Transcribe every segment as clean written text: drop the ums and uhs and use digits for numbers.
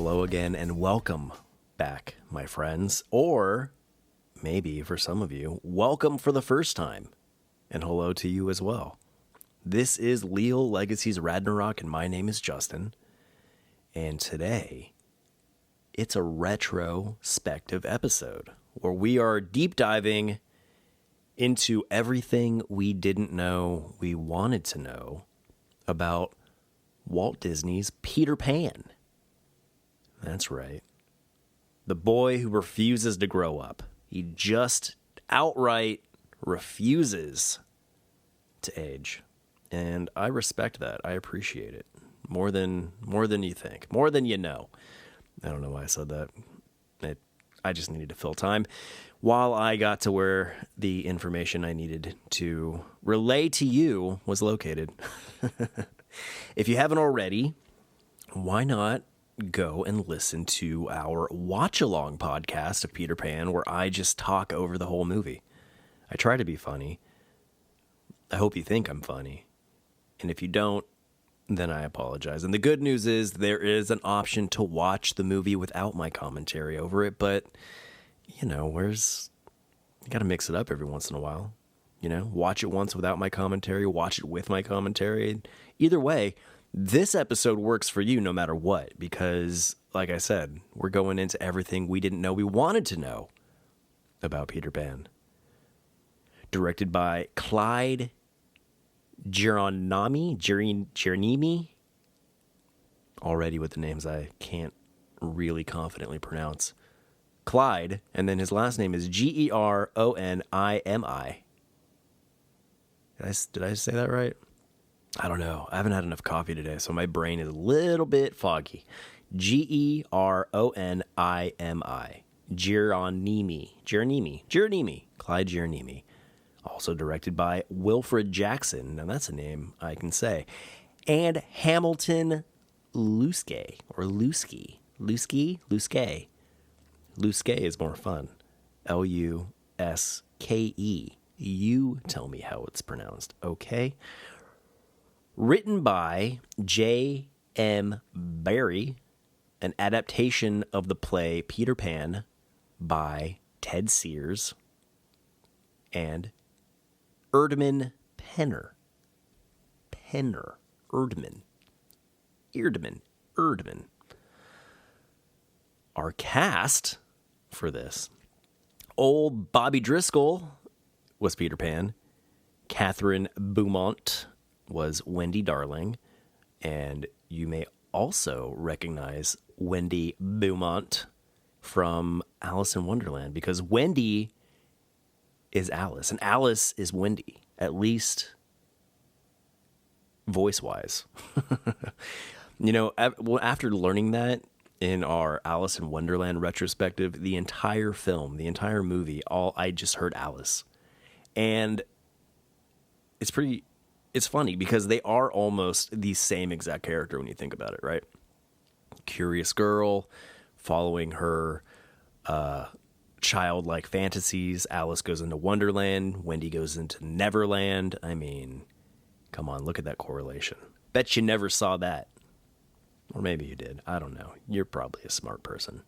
hello again, and welcome back, my friends. Or maybe for some of you, welcome for the first time, and hello to you as well. This is Leal Legacy's Radnarok, and my name is Justin. And today, it's a retrospective episode where we are deep diving into everything we didn't know we wanted to know about Walt Disney's Peter Pan. That's right. The boy who refuses to grow up. He just outright refuses to age. And I respect that. I appreciate it. More than you think. More than you know. I don't know why I said that. I just needed to fill time while I got to where the information I needed to relay to you was located. If you haven't already, why not go and listen to our watch-along podcast of Peter Pan, where I just talk over the whole movie. I try to be funny. I hope you think I'm funny. And if you don't, then I apologize. And the good news is there is an option to watch the movie without my commentary over it, but, you know, you got to mix it up every once in a while. You know, watch it once without my commentary, watch it with my commentary. Either way, this episode works for you no matter what, because, like I said, we're going into everything we didn't know we wanted to know about Peter Pan. Directed by Clyde Geronimi. Already with the names I can't really confidently pronounce. Clyde, and then his last name is Geronimi. Did I say that right? I don't know. I haven't had enough coffee today, so my brain is a little bit foggy. Geronimi. Geronimi. Clyde Geronimi. Also directed by Wilfred Jackson. Now that's a name I can say. And Hamilton Luske. Or Luske. Luske is more fun. Luske. You tell me how it's pronounced, okay? Written by J.M. Barrie, an adaptation of the play Peter Pan by Ted Sears and Erdman Penner. Erdman. Our cast for this: old Bobby Driscoll was Peter Pan. Catherine Beaumont was Wendy Darling. And you may also recognize Wendy Beaumont from Alice in Wonderland, because Wendy is Alice, and Alice is Wendy, at least voice-wise. You know, after learning that in our Alice in Wonderland retrospective, the entire film, the entire movie, I just heard Alice. And it's funny because they are almost the same exact character when you think about it, right? Curious girl, following her childlike fantasies. Alice goes into Wonderland. Wendy goes into Neverland. I mean, come on, look at that correlation. Bet you never saw that. Or maybe you did. I don't know. You're probably a smart person.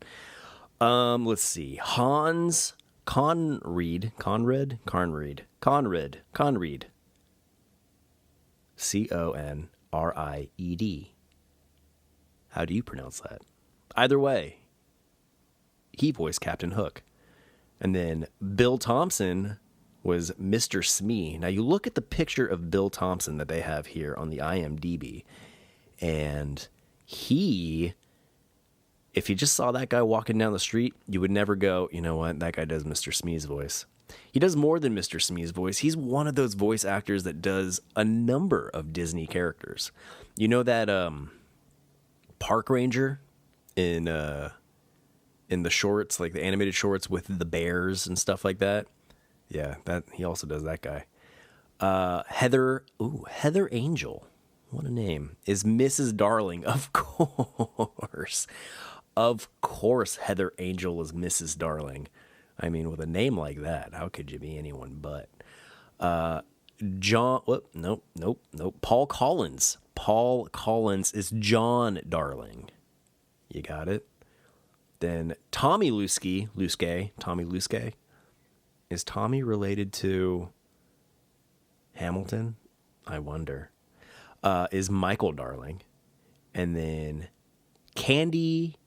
Let's see. Hans Conried. Conried. Conried. How do you pronounce that? Either way, he voiced Captain Hook. And then Bill Thompson was Mr. Smee. Now you look at the picture of Bill Thompson that they have here on the IMDb, and if you just saw that guy walking down the street, you would never go, you know what, that guy does Mr. Smee's voice. He does more than Mr. Smee's voice. He's one of those voice actors that does a number of Disney characters. You know that park ranger in the shorts, like the animated shorts with the bears and stuff like that? Yeah, he also does that guy. Heather Angel. What a name. Is Mrs. Darling, of course. Of course, Heather Angel is Mrs. Darling. I mean, with a name like that, how could you be anyone but? Paul Collins. Paul Collins is John Darling. You got it. Then Tommy Luskey. Is Tommy related to Hamilton? I wonder. Is Michael Darling. And then Candy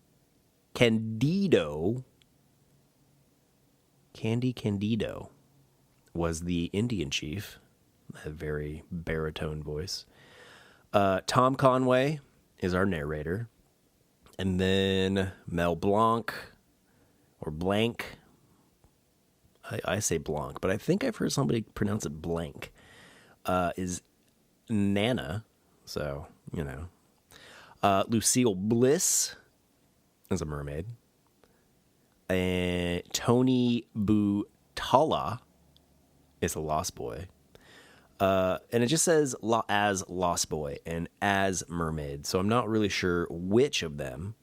Candido was the Indian chief. A very baritone voice. Tom Conway is our narrator. And then Mel Blanc, or Blanc. I say Blanc, but I think I've heard somebody pronounce it Blank. Is Nana. So, you know. Lucille Bliss is a mermaid. And Tony Butala is a lost boy. And it just says as lost boy and as mermaid. So I'm not really sure which of them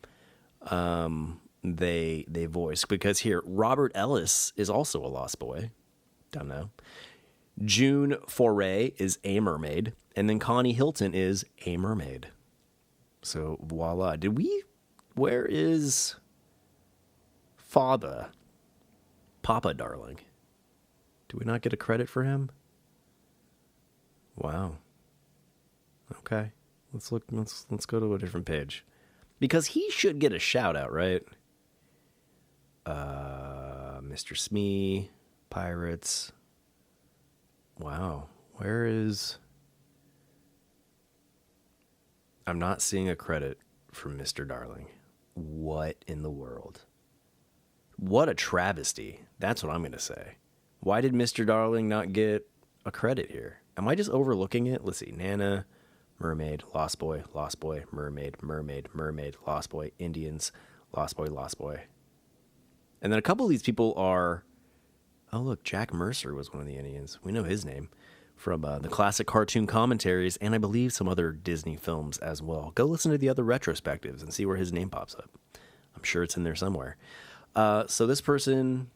they voice. Because here, Robert Ellis is also a lost boy. Don't know. June Foray is a mermaid. And then Connie Hilton is a mermaid. So voila. Where is Papa Darling? Do we not get a credit for him? Wow. Okay. Let's go to a different page. Because he should get a shout out, right? Mr. Smee, Pirates. Wow. Where is... I'm not seeing a credit from Mr. Darling. What in the world? What a travesty. That's what I'm going to say. Why did Mr. Darling not get a credit here? Am I just overlooking it? Let's see. Nana, mermaid, lost boy, mermaid, lost boy, Indians, lost boy. And then a couple of these people are... Oh, look, Jack Mercer was one of the Indians. We know his name from the classic cartoon commentaries, and I believe some other Disney films as well. Go listen to the other retrospectives and see where his name pops up. I'm sure it's in there somewhere. So this person,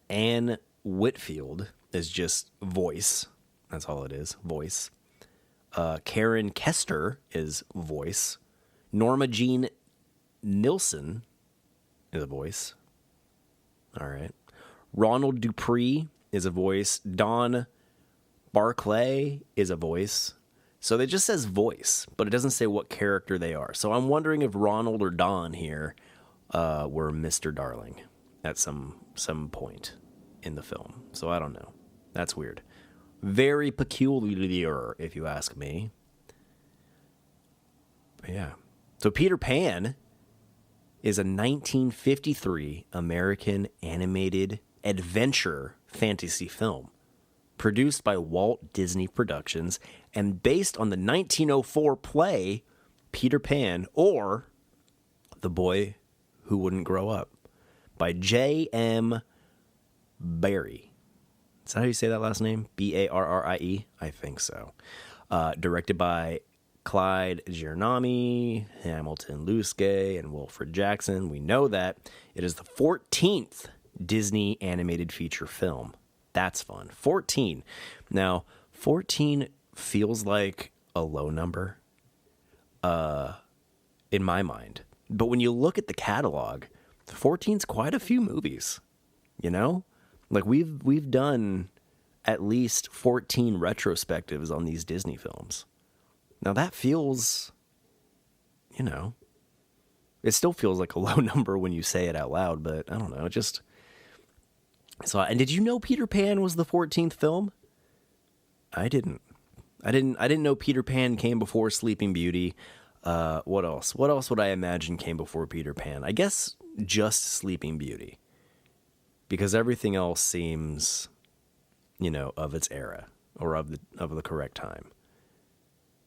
Anne Whitfield, is just voice. That's all it is, voice. Karen Kester is voice. Norma Jean Nilsson is a voice. All right. Ronald Dupree is a voice. Don Barclay is a voice. So it just says voice, but it doesn't say what character they are. So I'm wondering if Ronald or Don here were Mr. Darling at some point in the film. So I don't know. That's weird. Very peculiar, if you ask me. But yeah. So Peter Pan is a 1953 American animated adventure fantasy film produced by Walt Disney Productions and based on the 1904 play Peter Pan, or The Boy Who Wouldn't Grow Up, by J.M. Barrie. Is that how you say that last name? Barrie? I think so. Directed by Clyde Giannami, Hamilton Luskey, and Wilfred Jackson. We know that. It is the 14th Disney animated feature film. That's fun. 14. Now, 14 feels like a low number in my mind. But when you look at the catalog, 14's quite a few movies, you know? Like we've done at least 14 retrospectives on these Disney films. Now that feels, you know, it still feels like a low number when you say it out loud, but I don't know, it just... So, and did you know Peter Pan was the 14th film? I didn't know Peter Pan came before Sleeping Beauty. What else? What else would I imagine came before Peter Pan? I guess just Sleeping Beauty. Because everything else seems, you know, of its era or of the correct time.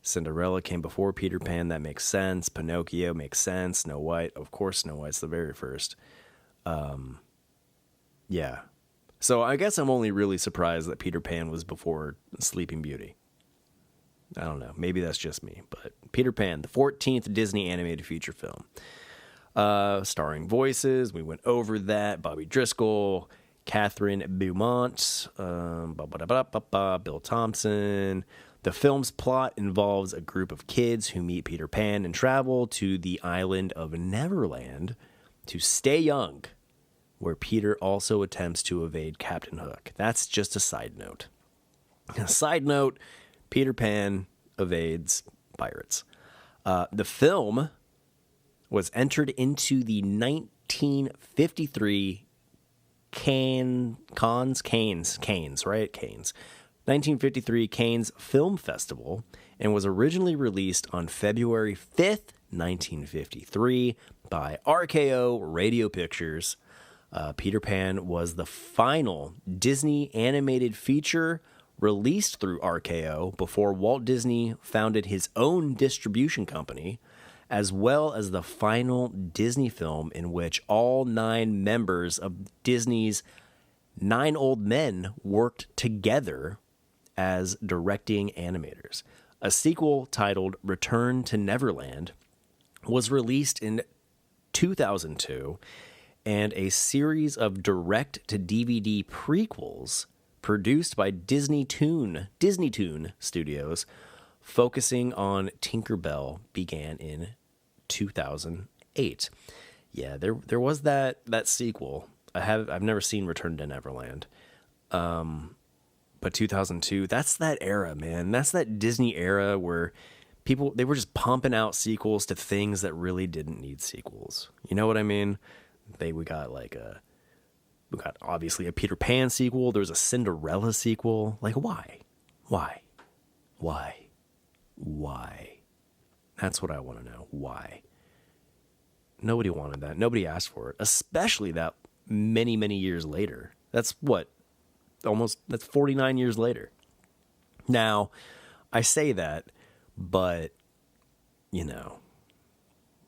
Cinderella came before Peter Pan. That makes sense. Pinocchio makes sense. Snow White, of course, Snow White's the very first. Yeah. So I guess I'm only really surprised that Peter Pan was before Sleeping Beauty. I don't know. Maybe that's just me. But Peter Pan, the 14th Disney animated feature film. Starring voices. We went over that. Bobby Driscoll, Catherine Beaumont, Bill Thompson. The film's plot involves a group of kids who meet Peter Pan and travel to the island of Neverland to stay young, where Peter also attempts to evade Captain Hook. That's just a side note. A side note, Peter Pan evades pirates. The film was entered into the 1953 Cannes 1953 Cannes Film Festival, and was originally released on February 5th, 1953 by RKO Radio Pictures. Peter Pan was the final Disney animated feature released through RKO before Walt Disney founded his own distribution company, as well as the final Disney film in which all 9 members of Disney's 9 Old Men worked together as directing animators. A sequel titled Return to Neverland was released in 2002, and a series of direct-to-DVD prequels produced by Disney Toon Studios focusing on Tinkerbell began in 2008. Yeah, there was that sequel. I've never seen Return to Neverland. But 2002, that's that era, man. That's that Disney era where they were just pumping out sequels to things that really didn't need sequels. You know what I mean? We got obviously a Peter Pan sequel. There was a Cinderella sequel. Like, why? That's what I want to know. Why? Nobody wanted that. Nobody asked for it, especially that many, many years later. That's 49 years later. Now, I say that, but,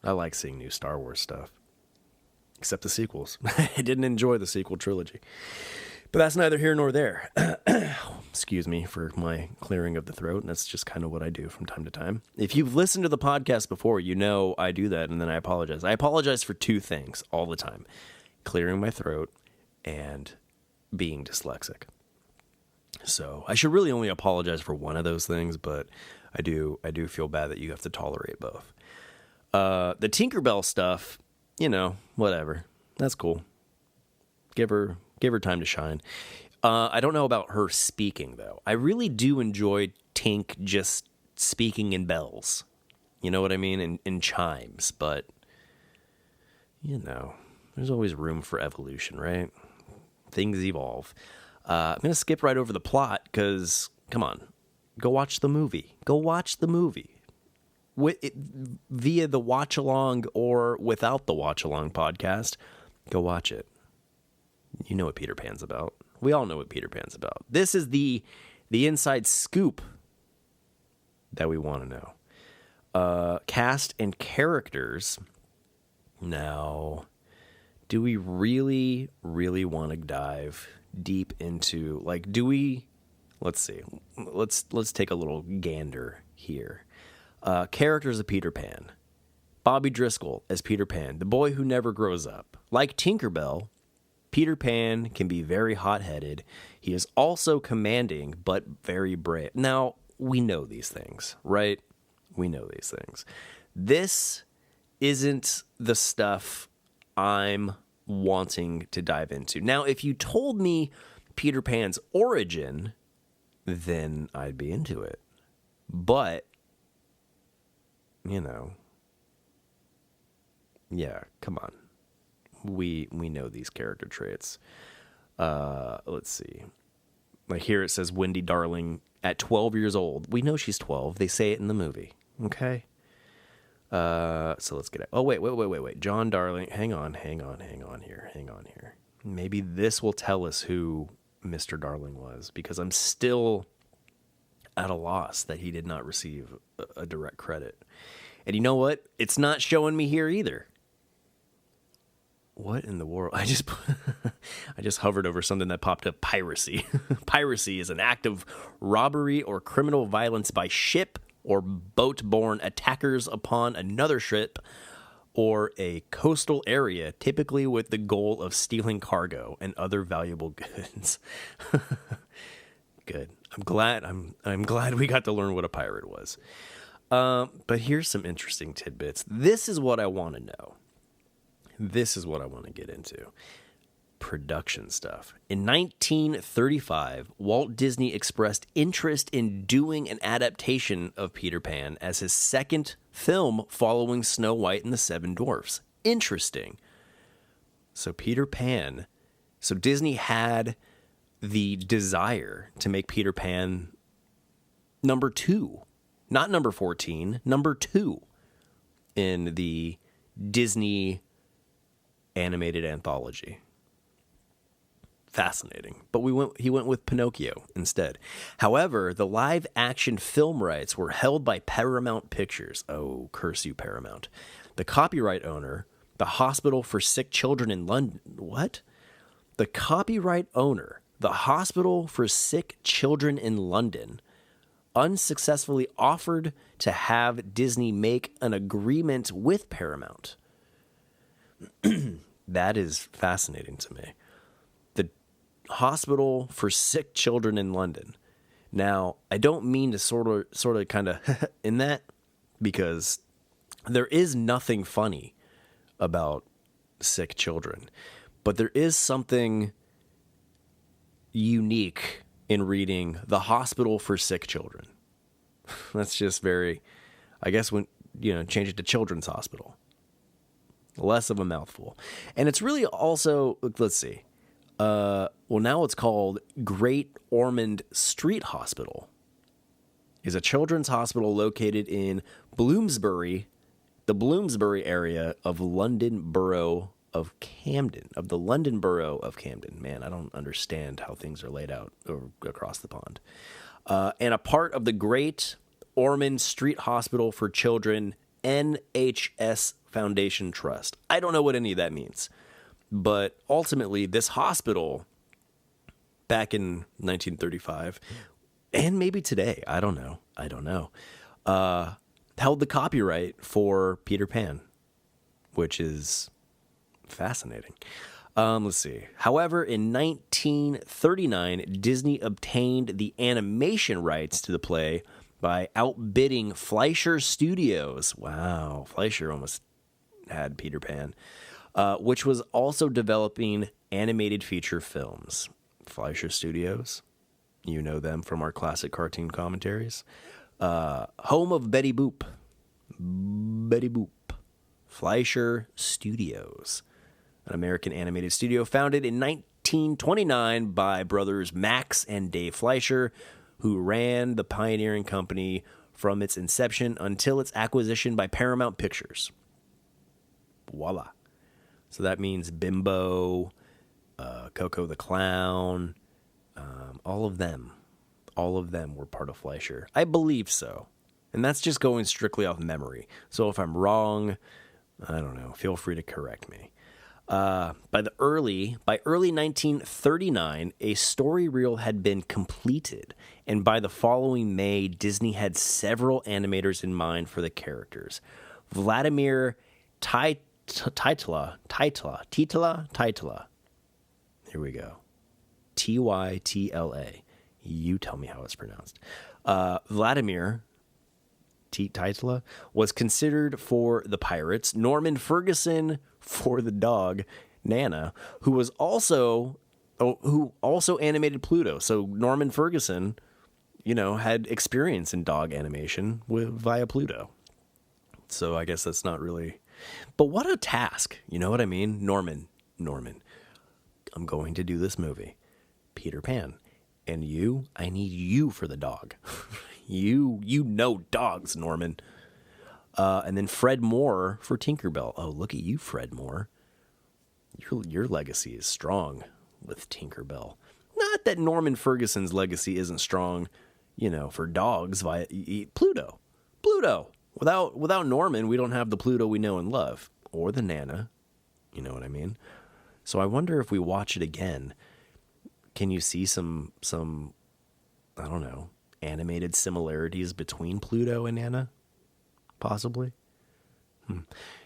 I like seeing new Star Wars stuff. Except the sequels. I didn't enjoy the sequel trilogy. But that's neither here nor there. Excuse me for my clearing of the throat. That's just kind of what I do from time to time. If you've listened to the podcast before, you know I do that, and then I apologize. I apologize for 2 things all the time. Clearing my throat and being dyslexic. So I should really only apologize for one of those things, but I do feel bad that you have to tolerate both. The Tinkerbell stuff, whatever. That's cool. Give her time to shine. I don't know about her speaking, though. I really do enjoy Tink just speaking in bells. You know what I mean? In chimes. But, there's always room for evolution, right? Things evolve. I'm going to skip right over the plot because, come on, go watch the movie. Via the Watch Along or without the Watch Along podcast, go watch it. You know what Peter Pan's about. We all know what Peter Pan's about. This is the inside scoop that we want to know. Cast and characters. Now, do we really, really want to dive deep into, let's see. Let's take a little gander here. Characters of Peter Pan. Bobby Driscoll as Peter Pan, the boy who never grows up. Like Tinkerbell, Peter Pan can be very hot-headed. He is also commanding, but very brave. Now, we know these things, right? We know these things. This isn't the stuff I'm wanting to dive into. Now, if you told me Peter Pan's origin, then I'd be into it. But, yeah, come on. We know these character traits. Let's see. Like here it says Wendy Darling at 12 years old. We know she's 12. They say it in the movie. Okay. So let's get it. Oh, wait. John Darling. Hang on here. Maybe this will tell us who Mr. Darling was, because I'm still at a loss that he did not receive a direct credit. And you know what? It's not showing me here either. What in the world? I just hovered over something that popped up. Piracy. Piracy is an act of robbery or criminal violence by ship or boat-borne attackers upon another ship or a coastal area, typically with the goal of stealing cargo and other valuable goods. Good. I'm glad we got to learn what a pirate was. But here's some interesting tidbits. This is what I want to know. This is what I want to get into. Production stuff. In 1935, Walt Disney expressed interest in doing an adaptation of Peter Pan as his second film following Snow White and the Seven Dwarfs. Interesting. So Disney had the desire to make Peter Pan number 2, not number 14, number 2 in the Disney animated anthology. Fascinating. But he went with Pinocchio instead. However, the live action film rights were held by Paramount Pictures. Oh, curse you, Paramount. The copyright owner, the Hospital for Sick Children in London. What? The copyright owner, the Hospital for Sick Children in London, unsuccessfully offered to have Disney make an agreement with Paramount. That is fascinating to me. Hospital for Sick Children in London. Now, I don't mean to sort of kind of in that, because there is nothing funny about sick children, but there is something unique in reading The Hospital for Sick Children. That's just very, I guess, when change it to Children's Hospital. Less of a mouthful. And it's really also, let's see. Now it's called Great Ormond Street Hospital. Is a children's hospital located in Bloomsbury, the Bloomsbury area of London Borough of Camden, Man, I don't understand how things are laid out across the pond. And a part of the Great Ormond Street Hospital for Children NHS Foundation Trust. I don't know what any of that means. But ultimately, this hospital, back in 1935, and maybe today, I don't know, held the copyright for Peter Pan, which is fascinating. Let's see. However, in 1939, Disney obtained the animation rights to the play by outbidding Fleischer Studios. Wow, Fleischer almost had Peter Pan. Which was also developing animated feature films. Fleischer Studios, you know them from our classic cartoon commentaries. Home of Betty Boop. Fleischer Studios, an American animated studio founded in 1929 by brothers Max and Dave Fleischer, who ran the pioneering company from its inception until its acquisition by Paramount Pictures. Voila. So that means Bimbo, Coco the Clown, all of them were part of Fleischer. I believe so. And that's just going strictly off memory. So if I'm wrong, I don't know, feel free to correct me. By early 1939, a story reel had been completed, and by the following May, Disney had several animators in mind for the characters. Vladimir Tytla. Here we go. Tytla. You tell me how it's pronounced. Vladimir Tytla was considered for the pirates. Norman Ferguson for the dog, Nana, who also animated Pluto. So Norman Ferguson, had experience in dog animation via Pluto. So I guess that's not really. But what a task, you know what I mean? Norman, I'm going to do this movie, Peter Pan, and I need you for the dog. you know dogs, Norman. And then Fred Moore for Tinkerbell. Oh, look at you, Fred Moore. Your legacy is strong with Tinkerbell. Not that Norman Ferguson's legacy isn't strong, for dogs via Pluto. Without Norman, we don't have the Pluto we know and love, or the Nana. You know what I mean? So I wonder if we watch it again, can you see some I don't know, animated similarities between Pluto and Nana? Possibly.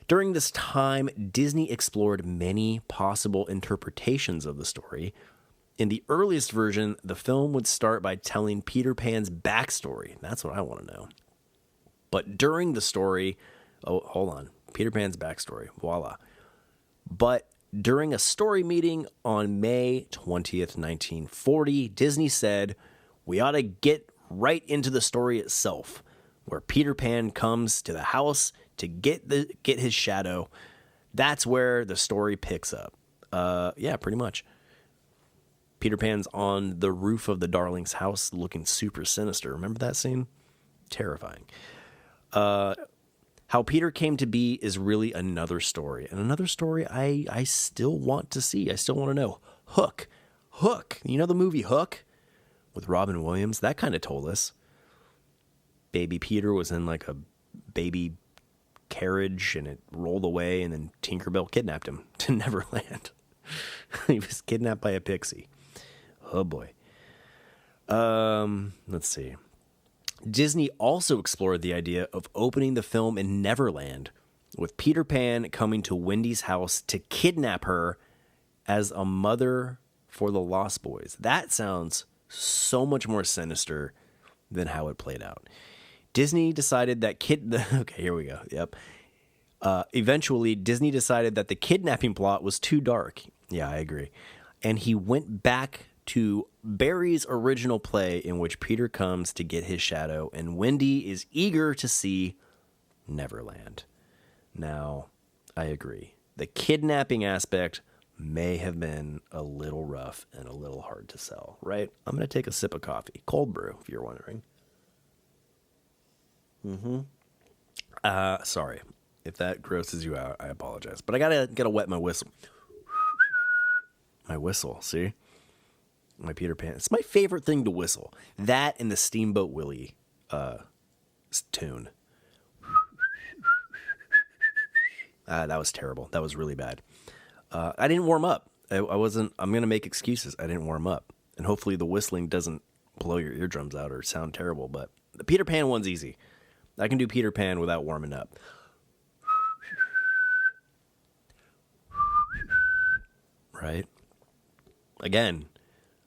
During this time, Disney explored many possible interpretations of the story, In the earliest version, the film would start by telling Peter Pan's backstory. That's what I want to know. But during the story, oh, hold on. Peter Pan's backstory. Voila. But during a story meeting on May 20th, 1940, Disney said, we ought to get right into the story itself, where Peter Pan comes to the house to get his shadow. That's where the story picks up. Yeah, pretty much. Peter Pan's on the roof of the Darling's house looking super sinister. Remember that scene? Terrifying. How Peter came to be is really another story. And another story I still want to see. I still want to know. Hook. You know the movie Hook? With Robin Williams? That kind of told us. Baby Peter was in like a baby carriage and it rolled away, and then Tinkerbell kidnapped him to Neverland. He was kidnapped by a pixie. Oh boy. Let's see. Disney also explored the idea of opening the film in Neverland, with Peter Pan coming to Wendy's house to kidnap her as a mother for the Lost Boys. That sounds so much more sinister than how it played out. Disney decided that okay, here we go. Yep. Eventually, Disney decided that the kidnapping plot was too dark. Yeah, I agree. And he went back to Barry's original play, in which Peter comes to get his shadow, and Wendy is eager to see Neverland. Now, I agree. The kidnapping aspect may have been a little rough and a little hard to sell, right? I'm going to take a sip of coffee. Cold brew, if you're wondering. Sorry. If that grosses you out, I apologize. But I gotta wet my whistle. My whistle, see? My Peter Pan. It's my favorite thing to whistle. That and the Steamboat Willie tune. That was terrible. That was really bad. I didn't warm up. I'm going to make excuses. I didn't warm up. And hopefully the whistling doesn't blow your eardrums out or sound terrible. But the Peter Pan one's easy. I can do Peter Pan without warming up. Right? Again,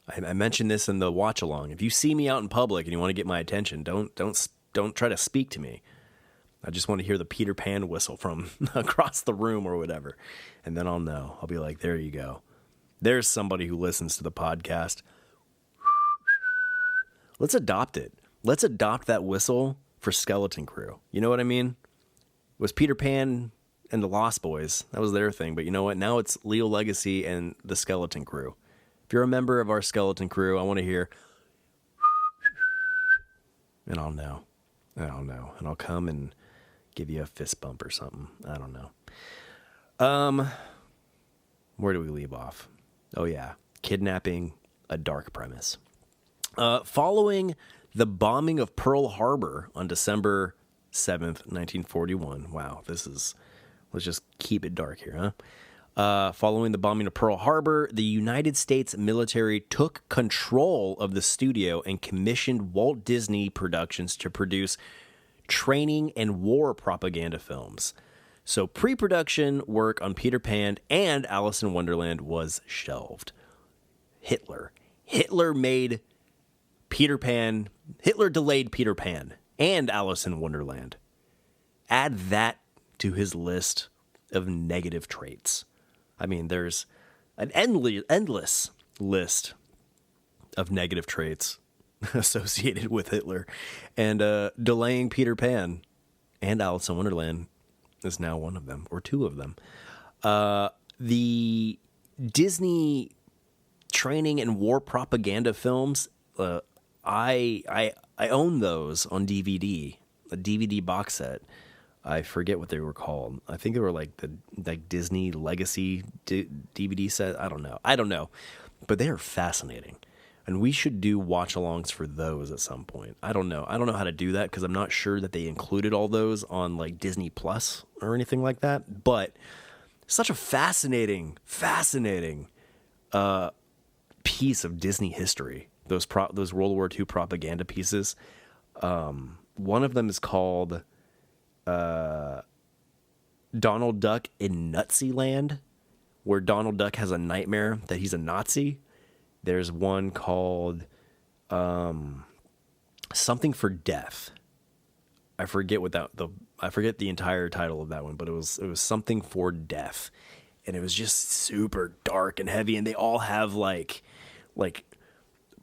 I mentioned this in the watch along. If you see me out in public and you want to get my attention, don't try to speak to me. I just want to hear the Peter Pan whistle from across the room or whatever. And then I'll know. I'll be like, there you go. There's somebody who listens to the podcast. Let's adopt it. Let's adopt that whistle for Skeleton Crew. You know what I mean? It was Peter Pan and the Lost Boys. That was their thing. But you know what? Now it's Leal Legacy and the Skeleton Crew. If you're a member of our Skeleton Crew, I want to hear. And I'll know. And I'll come and give you a fist bump or something. I don't know. Where do we leave off? Oh, yeah. Kidnapping, a dark premise. Following the bombing of Pearl Harbor on December 7th, 1941. Wow, let's just keep it dark here, huh? Following the bombing of Pearl Harbor, the United States military took control of the studio and commissioned Walt Disney Productions to produce training and war propaganda films. So pre-production work on Peter Pan and Alice in Wonderland was shelved. Hitler made Peter Pan. Hitler delayed Peter Pan and Alice in Wonderland. Add that to his list of negative traits. I mean, there's an endless list of negative traits associated with Hitler. And delaying Peter Pan and Alice in Wonderland is now one of them, or two of them. The Disney training and war propaganda films, I own those on DVD, a DVD box set. I forget what they were called. I think they were like Disney Legacy DVD set. I don't know. But they are fascinating. And we should do watch-alongs for those at some point. I don't know how to do that because I'm not sure that they included all those on like Disney Plus or anything like that. But such a fascinating piece of Disney history. Those World War II propaganda pieces. One of them is called Donald Duck in Nazi Land, where Donald Duck has a nightmare that he's a Nazi. There's one called something for Death. I forget the entire title of that one, but it was something for Death, and it was just super dark and heavy. And they all have like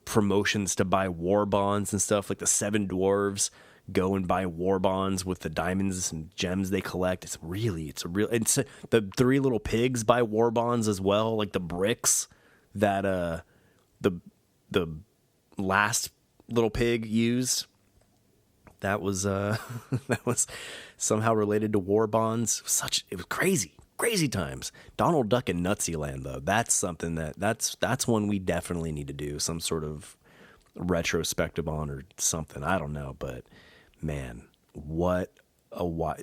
promotions to buy war bonds and stuff. Like the 7 dwarves go and buy war bonds with the diamonds and gems they collect. It's the 3 little pigs buy war bonds as well, like the bricks that the last little pig used. That was that was somehow related to war bonds. It was crazy times. Donald Duck in Nutsyland, though, that's something that's one we definitely need to do some sort of retrospective on or something. I don't know, but man,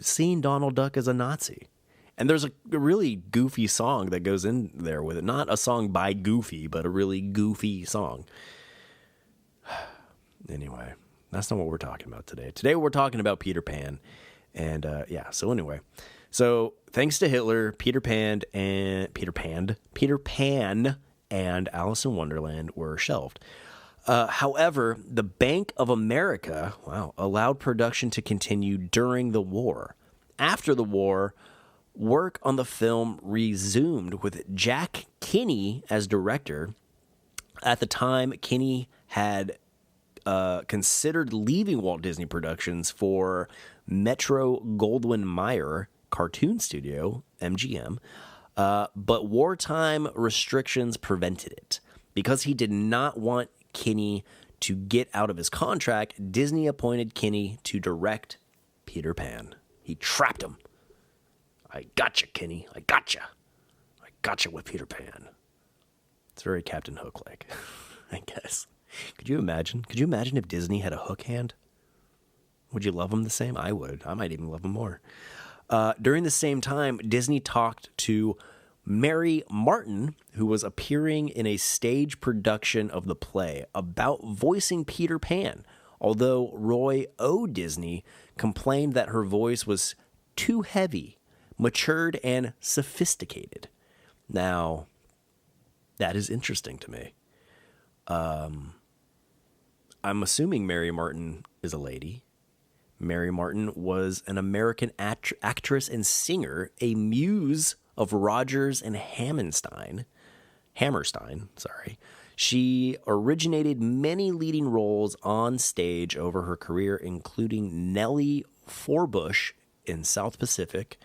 seeing Donald Duck as a Nazi. And there's a really goofy song that goes in there with it. Not a song by Goofy, but a really goofy song. Anyway, that's not what we're talking about today. Today we're talking about Peter Pan. And so thanks to Hitler, Peter Pan and Alice in Wonderland were shelved. However, the Bank of America, allowed production to continue during the war. After the war, work on the film resumed with Jack Kinney as director. At the time, Kinney had considered leaving Walt Disney Productions for Metro-Goldwyn-Mayer Cartoon Studio, MGM, but wartime restrictions prevented it. Because he did not want Kinney to get out of his contract, Disney appointed Kinney to direct Peter Pan. He trapped him. I gotcha, Kinney. I gotcha with Peter Pan. It's very Captain Hook-like, I guess. Could you imagine? Could you imagine if Disney had a hook hand? Would you love him the same? I would. I might even love him more. During the same time, Disney talked to Mary Martin, who was appearing in a stage production of the play, about voicing Peter Pan, although Roy O. Disney complained that her voice was too heavy, matured, and sophisticated. Now, that is interesting to me. I'm assuming Mary Martin is a lady. Mary Martin was an American actress and singer, a muse of Rodgers and Hammerstein. She originated many leading roles on stage over her career, including Nellie Forbush in South Pacific,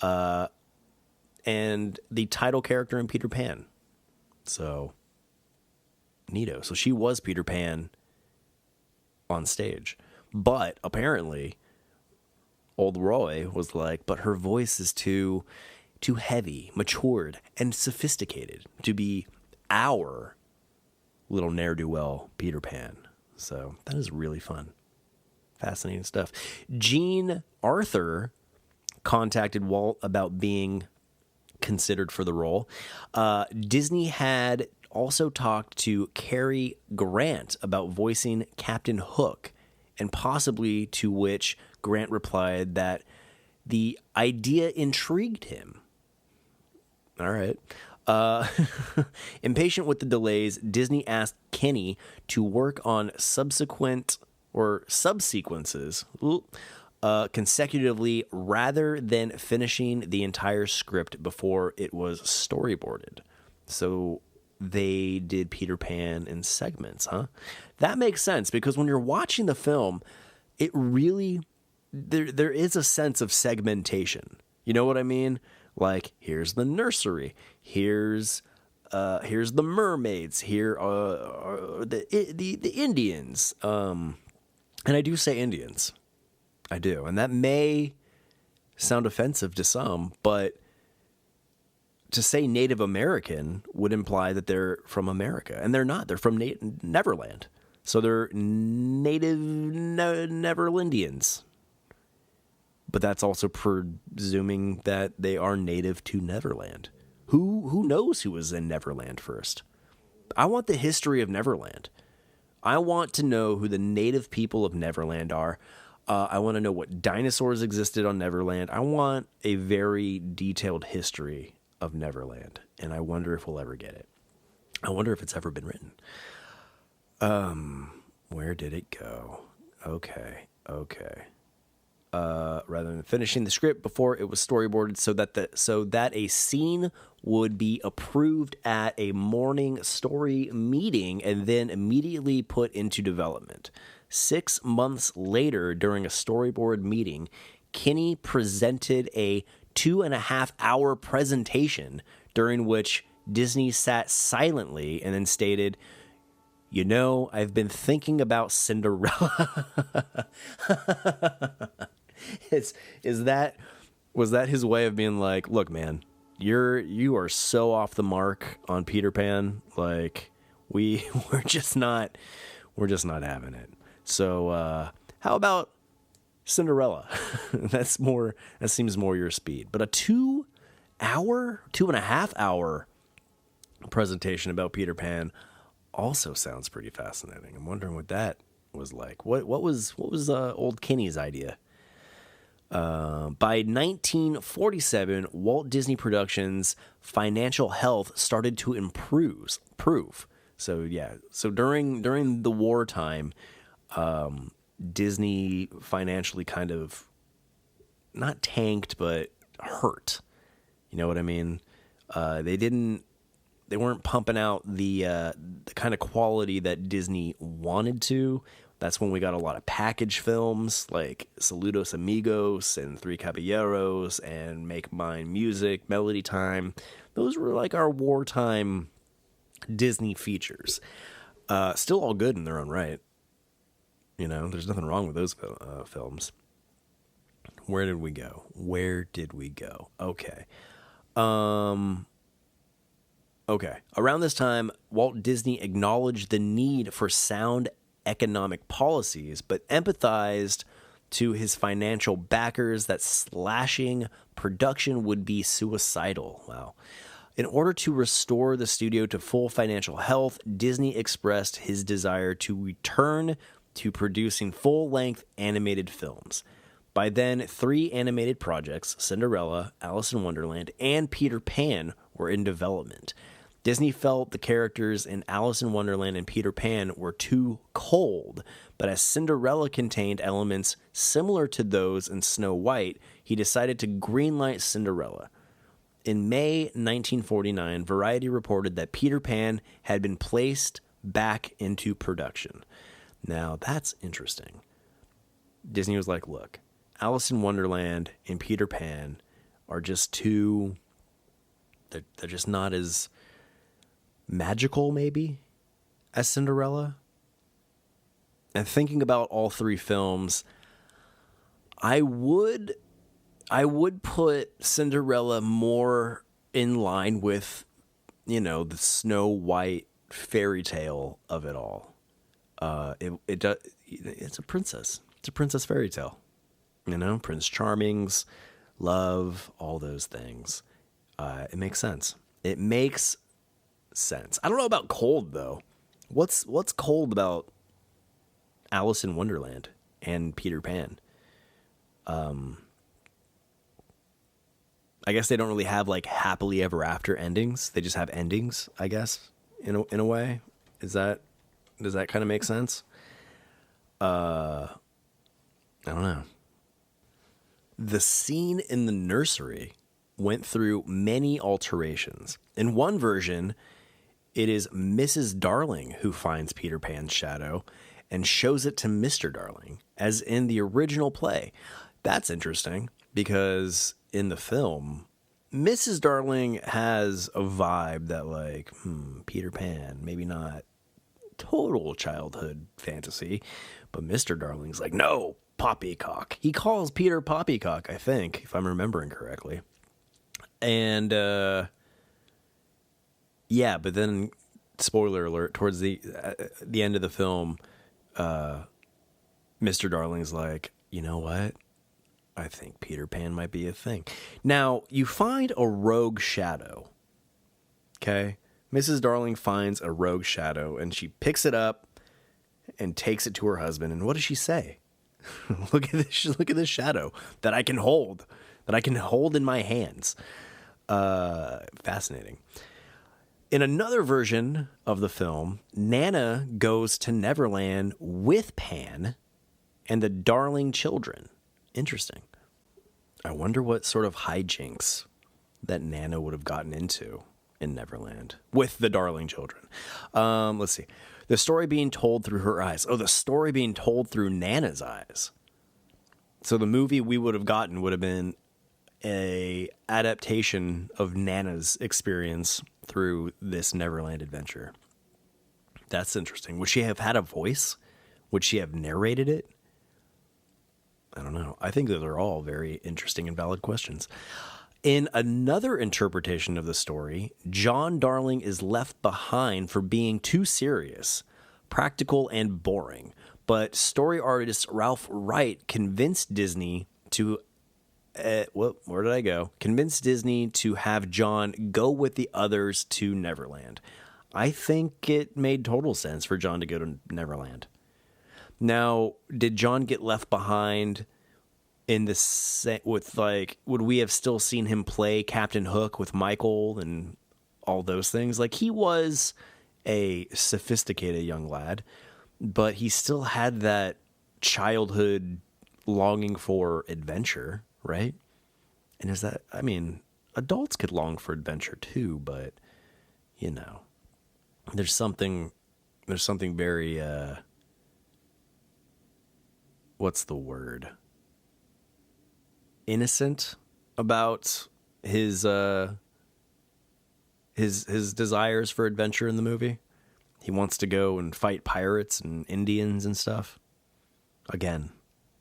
and the title character in Peter Pan. So, neato. So she was Peter Pan on stage. But apparently, old Roy was like, but her voice is too heavy, matured, and sophisticated to be our little ne'er-do-well Peter Pan. So that is really fun. Fascinating stuff. Jean Arthur contacted Walt about being considered for the role. Disney had also talked to Cary Grant about voicing Captain Hook, and possibly to which Grant replied that the idea intrigued him. All right. Impatient with the delays, Disney asked Kinney to work on subsequences consecutively rather than finishing the entire script before it was storyboarded. So they did Peter Pan in segments, huh? That makes sense, because when you're watching the film, it really, there is a sense of segmentation. You know what I mean? Like, here's the nursery, here's the mermaids, here are the Indians. And I do say Indians. I do. And that may sound offensive to some, but to say Native American would imply that they're from America, and they're not. They're from Neverland. So they're native Neverlandians. But that's also presuming that they are native to Neverland. Who knows who was in Neverland first? I want the history of Neverland. I want to know who the native people of Neverland are. I want to know what dinosaurs existed on Neverland. I want a very detailed history of Neverland, and I wonder if we'll ever get it. I wonder if it's ever been written. Where did it go? Okay. Rather than finishing the script before it was storyboarded, so that a scene would be approved at a morning story meeting and then immediately put into development. 6 months later, during a storyboard meeting, Kinney presented a 2.5-hour presentation during which Disney sat silently and then stated, I've been thinking about Cinderella. Was that his way of being like, look, man, you are so off the mark on Peter Pan. Like we're just not having it. So how about Cinderella? That seems more your speed. But a 2.5-hour presentation about Peter Pan also sounds pretty fascinating. I'm wondering what that was like. What was old Kinney's idea? By 1947, Walt Disney Productions' financial health started to improve. So during the wartime, Disney financially kind of not tanked, but hurt. You know what I mean? They weren't pumping out the kind of quality that Disney wanted to. That's when we got a lot of package films like Saludos Amigos and Three Caballeros and Make Mine Music, Melody Time. Those were like our wartime Disney features. Still all good in their own right. There's nothing wrong with those films. Where did we go? Okay. Okay. Around this time, Walt Disney acknowledged the need for sound economic policies, but empathized to his financial backers that slashing production would be suicidal. Wow. In order to restore the studio to full financial health, Disney expressed his desire to return to producing full-length animated films. By then, 3 animated projects, Cinderella, Alice in Wonderland, and Peter Pan, were in development. Disney felt the characters in Alice in Wonderland and Peter Pan were too cold, but as Cinderella contained elements similar to those in Snow White, he decided to greenlight Cinderella. In May 1949, Variety reported that Peter Pan had been placed back into production. Now, that's interesting. Disney was like, look, Alice in Wonderland and Peter Pan are just too... They're just not as magical, maybe, as Cinderella. And thinking about all 3 films, I would put Cinderella more in line with, the Snow White fairy tale of it all. It's a princess. It's a princess fairy tale. Prince Charming's love, all those things. It makes sense. It makes sense. I don't know about cold though. What's cold about Alice in Wonderland and Peter Pan? I guess they don't really have like happily ever after endings. They just have endings, I guess, in a way. Does that kind of make sense? I don't know. The scene in the nursery went through many alterations. In one version, it is Mrs. Darling who finds Peter Pan's shadow and shows it to Mr. Darling, as in the original play. That's interesting, because in the film, Mrs. Darling has a vibe that like, Peter Pan, maybe not total childhood fantasy, but Mr. Darling's like, no, poppycock. He calls Peter poppycock, I think, if I'm remembering correctly. And, yeah, but then, spoiler alert, towards the end of the film, Mr. Darling's like, you know what? I think Peter Pan might be a thing. Now, you find a rogue shadow, okay? Mrs. Darling finds a rogue shadow, and she picks it up and takes it to her husband, and what does she say? Look at this shadow that I can hold in my hands. Fascinating. In another version of the film, Nana goes to Neverland with Pan and the Darling Children. Interesting. I wonder what sort of hijinks that Nana would have gotten into in Neverland with the Darling Children. Let's see. The story being told through her eyes. Oh, the story being told through Nana's eyes. So the movie we would have gotten would have been a adaptation of Nana's experience through this Neverland adventure. That's interesting. Would she have had a voice? Would she have narrated it? I don't know. I think those are all very interesting and valid questions. In another interpretation of the story, John Darling is left behind for being too serious, practical, and boring. But story artist Ralph Wright convinced Disney to where did I go? Convinced Disney to have John go with the others to Neverland. I think it made total sense for John to go to Neverland. Now, did John get left behind in the with like? Would we have still seen him play Captain Hook with Michael and all those things? Like, he was a sophisticated young lad, but he still had that childhood longing for adventure. Right? And is that, I mean, adults could long for adventure too, but, you know, there's something very, what's the word? Innocent about his desires for adventure in the movie. He wants to go and fight pirates and Indians and stuff. Again,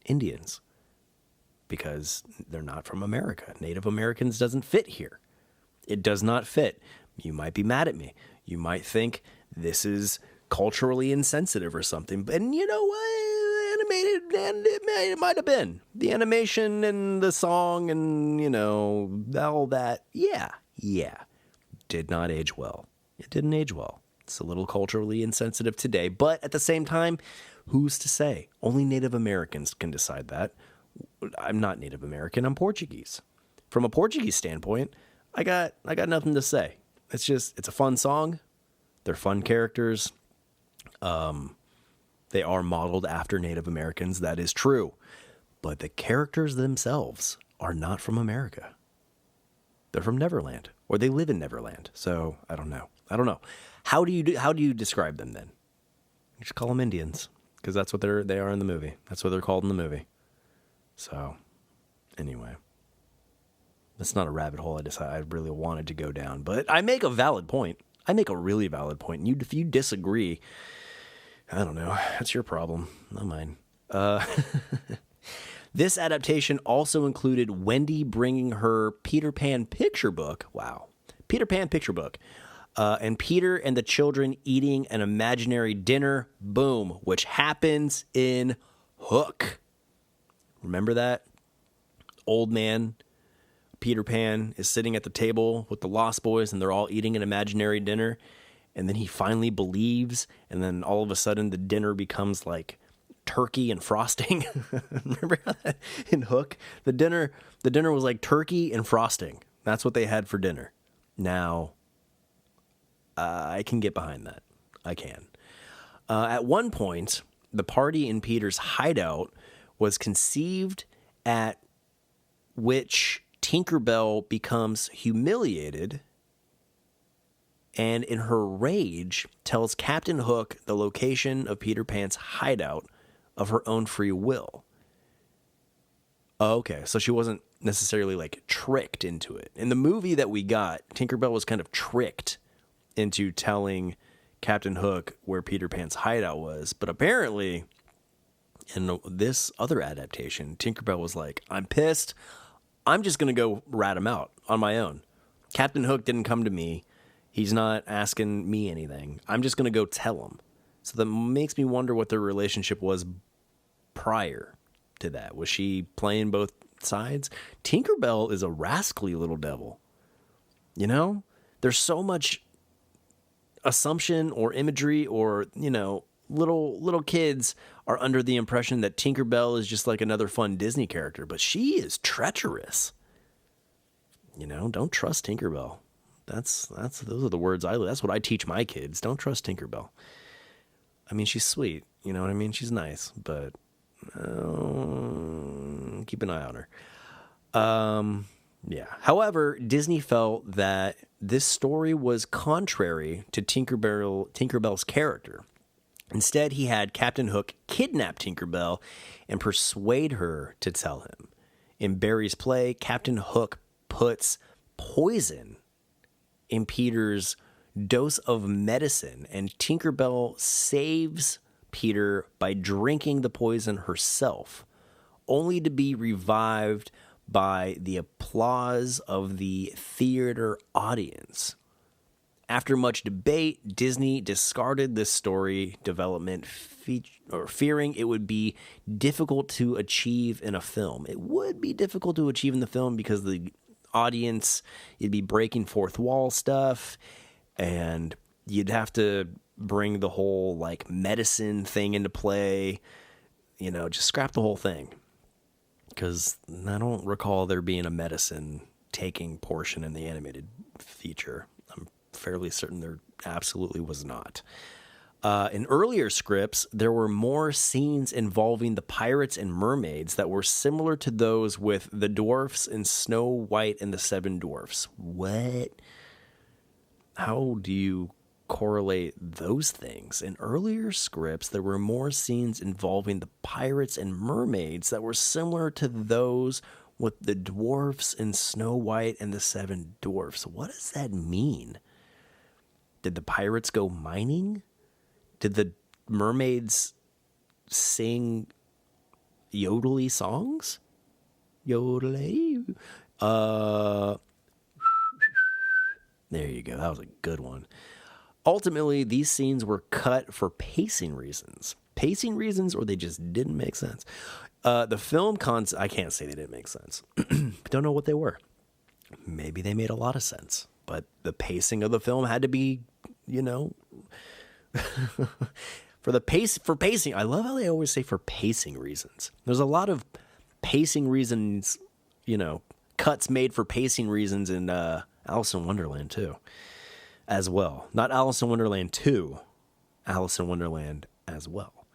Indians. Because they're not from America. Native Americans doesn't fit here. It does not fit. You might be mad at me. You might think this is culturally insensitive or something. And you know what? Animated, and it might have been. The animation and the song and, you know, all that. Yeah. Did not age well. It didn't age well. It's a little culturally insensitive today. But at the same time, who's to say? Only Native Americans can decide that. I'm not Native American. I'm Portuguese. From a Portuguese standpoint, I got nothing to say. It's a fun song. They're fun characters. They are modeled after Native Americans. That is true. But the characters themselves are not from America. They're from Neverland, or they live in Neverland. So I don't know. How do you describe them then? You just call them Indians, because that's what they are in the movie. That's what they're called in the movie. So, anyway, that's not a rabbit hole I really wanted to go down, but I make a valid point. I make a really valid point. And if you disagree, I don't know. That's your problem, not mine. This adaptation also included Wendy bringing her Peter Pan picture book. Wow. Peter Pan picture book. And Peter and the children eating an imaginary dinner. Boom. Which happens in Hook. Remember that? Old man Peter Pan is sitting at the table with the Lost Boys, and they're all eating an imaginary dinner. And then he finally believes, and then all of a sudden the dinner becomes like turkey and frosting. Remember how that in Hook? The dinner was like turkey and frosting. That's what they had for dinner. Now, I can get behind that. I can. At one point, the party in Peter's hideout was conceived, at which Tinkerbell becomes humiliated and in her rage tells Captain Hook the location of Peter Pan's hideout of her own free will. Oh, okay, so she wasn't necessarily like tricked into it. In the movie that we got, Tinkerbell was kind of tricked into telling Captain Hook where Peter Pan's hideout was, but apparently in this other adaptation, Tinkerbell was like, I'm pissed. I'm just going to go rat him out on my own. Captain Hook didn't come to me. He's not asking me anything. I'm just going to go tell him. So that makes me wonder what their relationship was prior to that. Was she playing both sides? Tinkerbell is a rascally little devil. You know? There's so much assumption or imagery or, you know, little kids are under the impression that Tinkerbell is just like another fun Disney character, but she is treacherous. You know, don't trust Tinkerbell. those are the words that's what I teach my kids. Don't trust Tinkerbell. I mean, she's sweet, you know what I mean? She's nice, but keep an eye on her. Yeah. However, Disney felt that this story was contrary to Tinkerbell's character. Instead, he had Captain Hook kidnap Tinkerbell and persuade her to tell him. In Barry's play, Captain Hook puts poison in Peter's dose of medicine, and Tinkerbell saves Peter by drinking the poison herself, only to be revived by the applause of the theater audience. After much debate, Disney discarded this story development fearing it would be difficult to achieve in a film. It would be difficult to achieve in the film because the audience, you'd be breaking fourth wall stuff, and you'd have to bring the whole like medicine thing into play. You know, just scrap the whole thing. Because I don't recall there being a medicine taking portion in the animated feature. I'm fairly certain there absolutely was not. In earlier scripts, there were more scenes involving the pirates and mermaids that were similar to those with the dwarfs in Snow White and the Seven Dwarfs. What? How do you correlate those things? In earlier scripts, there were more scenes involving the pirates and mermaids that were similar to those with the dwarfs in Snow White and the Seven Dwarfs. What does that mean? Did the pirates go mining? Did the mermaids sing yodely songs? Yodely. There you go. That was a good one. Ultimately, these scenes were cut for pacing reasons. Pacing reasons, or they just didn't make sense. The film I can't say they didn't make sense. Don't know what they were. Maybe they made a lot of sense. But the pacing of the film had to be, you know... for pacing, I love how they always say for pacing reasons. There's a lot of pacing reasons, you know, cuts made for pacing reasons in Alice in Wonderland too, as well. Not Alice in Wonderland 2, Alice in Wonderland as well.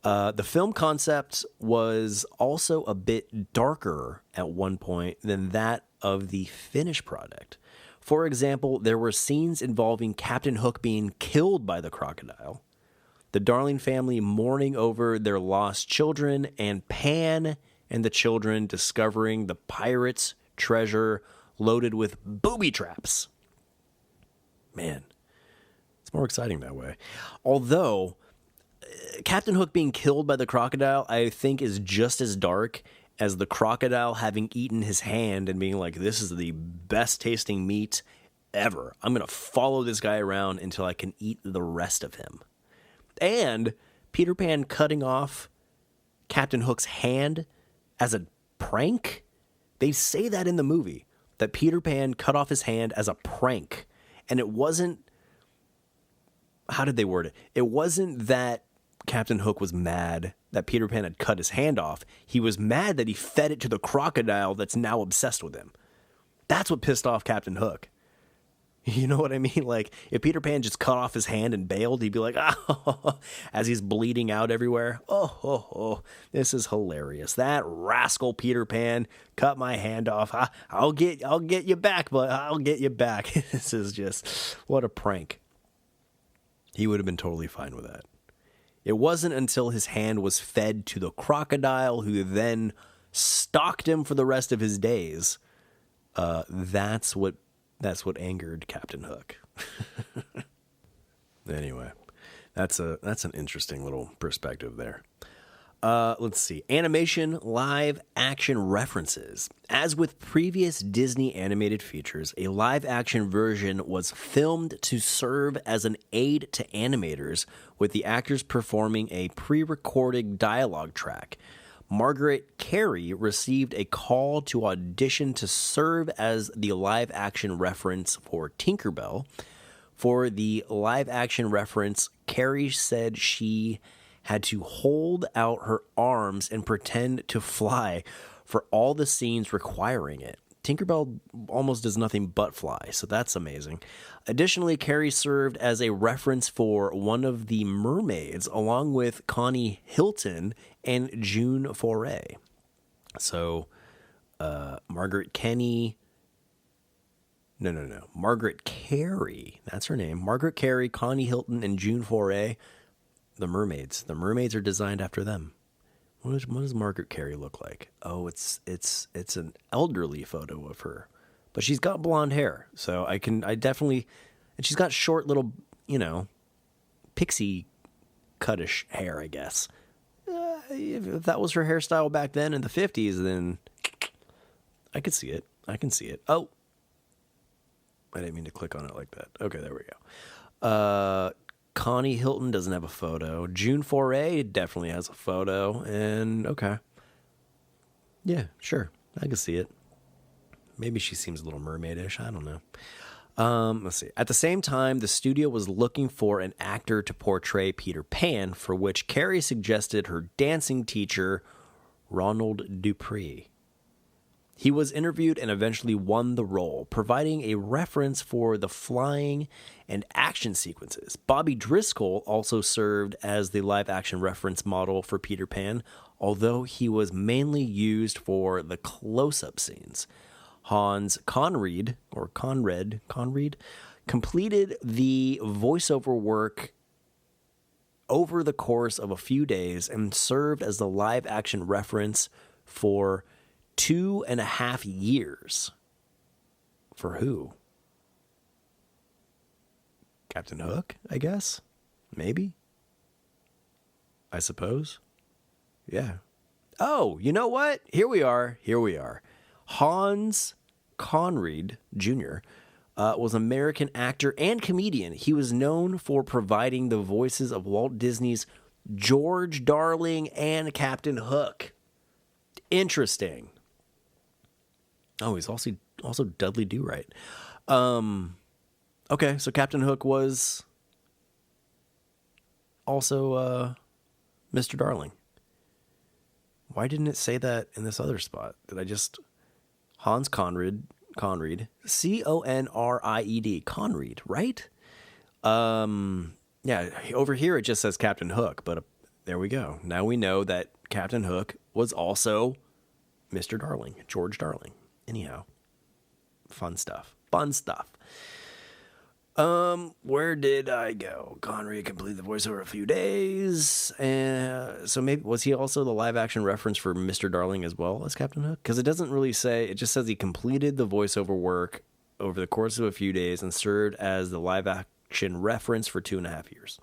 The film concept was also a bit darker at one point than that of the finished product. For example, there were scenes involving Captain Hook being killed by the crocodile, the Darling family mourning over their lost children, and Pan and the children discovering the pirates' treasure loaded with booby traps. Man, it's more exciting that way. Although, Captain Hook being killed by the crocodile, I think, is just as dark as the crocodile having eaten his hand and being like, this is the best tasting meat ever. I'm going to follow this guy around until I can eat the rest of him. And Peter Pan cutting off Captain Hook's hand as a prank. They say that in the movie, that Peter Pan cut off his hand as a prank. And it wasn't, how did they word it? It wasn't that Captain Hook was mad that Peter Pan had cut his hand off. He was mad that he fed it to the crocodile that's now obsessed with him. That's what pissed off Captain Hook. You know what I mean? Like, if Peter Pan just cut off his hand and bailed, he'd be like, oh, as he's bleeding out everywhere. Oh, this is hilarious. That rascal Peter Pan cut my hand off. I'll get you back, but I'll get you back. This is just, what a prank. He would have been totally fine with that. It wasn't until his hand was fed to the crocodile, who then stalked him for the rest of his days. That's what angered Captain Hook. Anyway, that's an interesting little perspective there. Let's see. Animation live action references. As with previous Disney animated features, a live action version was filmed to serve as an aid to animators, with the actors performing a pre-recorded dialogue track. Margaret Carey received a call to audition to serve as the live action reference for Tinkerbell. For the live action reference, Carey said she had to hold out her arms and pretend to fly for all the scenes requiring it. Tinkerbell almost does nothing but fly, so that's amazing. Additionally, Carey served as a reference for one of the mermaids, along with Connie Hilton and June Foray. So, Margaret Carey, that's her name. Margaret Carey, Connie Hilton, and June Foray, the mermaids. The mermaids are designed after them. What does Margaret Carey look like? Oh, it's an elderly photo of her, but she's got blonde hair, so I definitely, and she's got short little, pixie cutish hair, I guess. If that was her hairstyle back then in the 50s, then I could see it. I can see it. Oh, I didn't mean to click on it like that. Okay, there we go. Connie Hilton doesn't have a photo. June Foray definitely has a photo. And okay. Yeah, sure. I can see it. Maybe she seems a little mermaidish. I don't know. Let's see. At the same time, the studio was looking for an actor to portray Peter Pan, for which Carey suggested her dancing teacher, Ronald Dupree. He was interviewed and eventually won the role, providing a reference for the flying and action sequences. Bobby Driscoll also served as the live-action reference model for Peter Pan, although he was mainly used for the close-up scenes. Hans Conried completed the voiceover work over the course of a few days and served as the live-action reference for 2.5 years. For who? Captain Hook, I guess? Maybe? I suppose? Yeah. Oh, you know what? Here we are. Hans Conried Jr. Was an American actor and comedian. He was known for providing the voices of Walt Disney's George Darling and Captain Hook. Interesting. Oh, he's also Dudley Do-Right. Okay, so Captain Hook was also Mr. Darling. Why didn't it say that in this other spot? Did I just... Hans Conried, C-O-N-R-I-E-D, Conried, right? Yeah, over here it just says Captain Hook, but there we go. Now we know that Captain Hook was also Mr. Darling, George Darling. Anyhow, fun stuff. Where did I go? Conried completed the voice over a few days. So maybe, was he also the live action reference for Mr. Darling as well as Captain Hook? Because it doesn't really say, it just says he completed the voiceover work over the course of a few days and served as the live action reference for 2.5 years.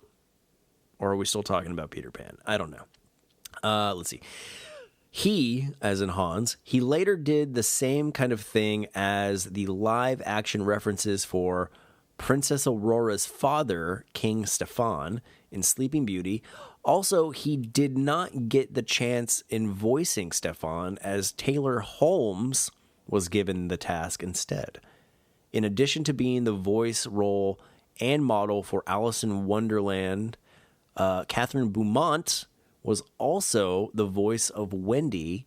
Or are we still talking about Peter Pan? I don't know. Let's see. He, as in Hans, he later did the same kind of thing as the live action references for Princess Aurora's father, King Stefan, in Sleeping Beauty. Also, he did not get the chance in voicing Stefan, as Taylor Holmes was given the task instead. In addition to being the voice role and model for Alice in Wonderland, Catherine Beaumont was also the voice of Wendy,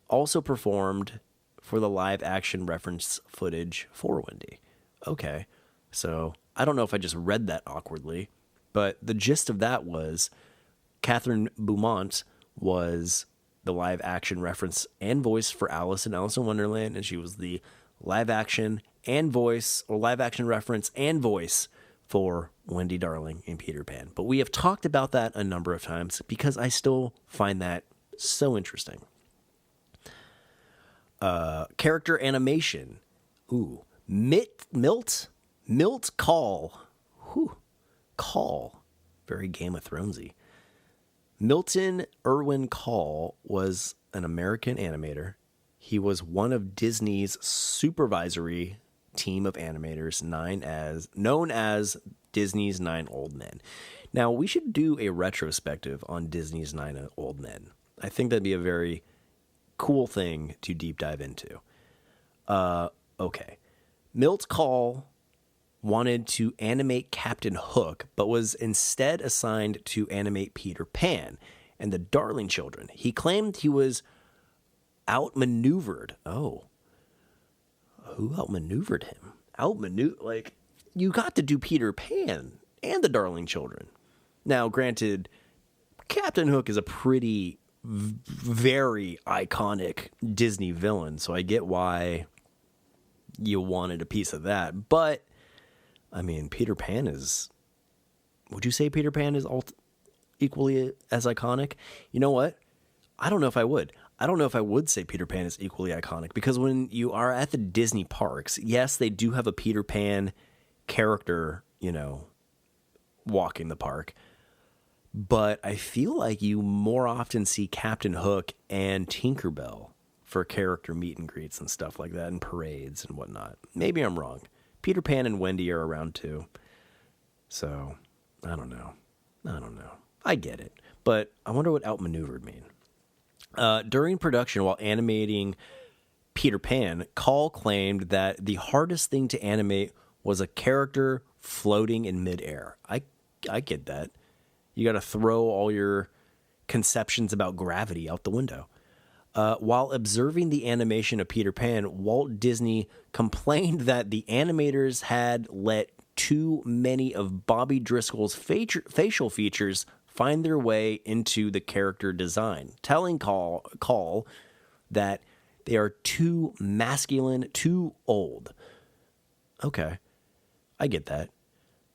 also performed for the live-action reference footage for Wendy. Okay, so I don't know if I just read that awkwardly, but the gist of that was Catherine Beaumont was the live-action reference and voice for Alice in Wonderland, and she was the live-action and voice, or live-action reference and voice for Wendy Darling in Peter Pan. But we have talked about that a number of times because I still find that so interesting. Character animation. Ooh. Milt Call. Whew. Call. Very Game of Thronesy. Milton Irwin Call was an American animator. He was one of Disney's supervisory team of animators known as Disney's 9 Old Men. Now, we should do a retrospective on Disney's 9 Old Men. I think that'd be a very cool thing to deep dive into. Okay. Milt Call wanted to animate Captain Hook, but was instead assigned to animate Peter Pan and the Darling Children. He claimed he was outmaneuvered. Who outmaneuvered him? Like, you got to do Peter Pan and the Darling Children. Now, granted, Captain Hook is a pretty, very iconic Disney villain, so I get why you wanted a piece of that. But, I mean, Peter Pan is... Would you say Peter Pan is equally as iconic? You know what? I don't know if I would. I don't know if I would say Peter Pan is equally iconic, because when you are at the Disney parks, yes, they do have a Peter Pan character, you know, walking the park. But I feel like you more often see Captain Hook and Tinkerbell for character meet and greets and stuff like that, and parades and whatnot. Maybe I'm wrong. Peter Pan and Wendy are around too. So, I don't know. I get it. But I wonder what outmaneuvered mean. During production, while animating Peter Pan, Call claimed that the hardest thing to animate was a character floating in midair. I get that. You got to throw all your conceptions about gravity out the window. While observing the animation of Peter Pan, Walt Disney complained that the animators had let too many of Bobby Driscoll's facial features find their way into the character design, telling Call that they are too masculine, too old. Okay, I get that.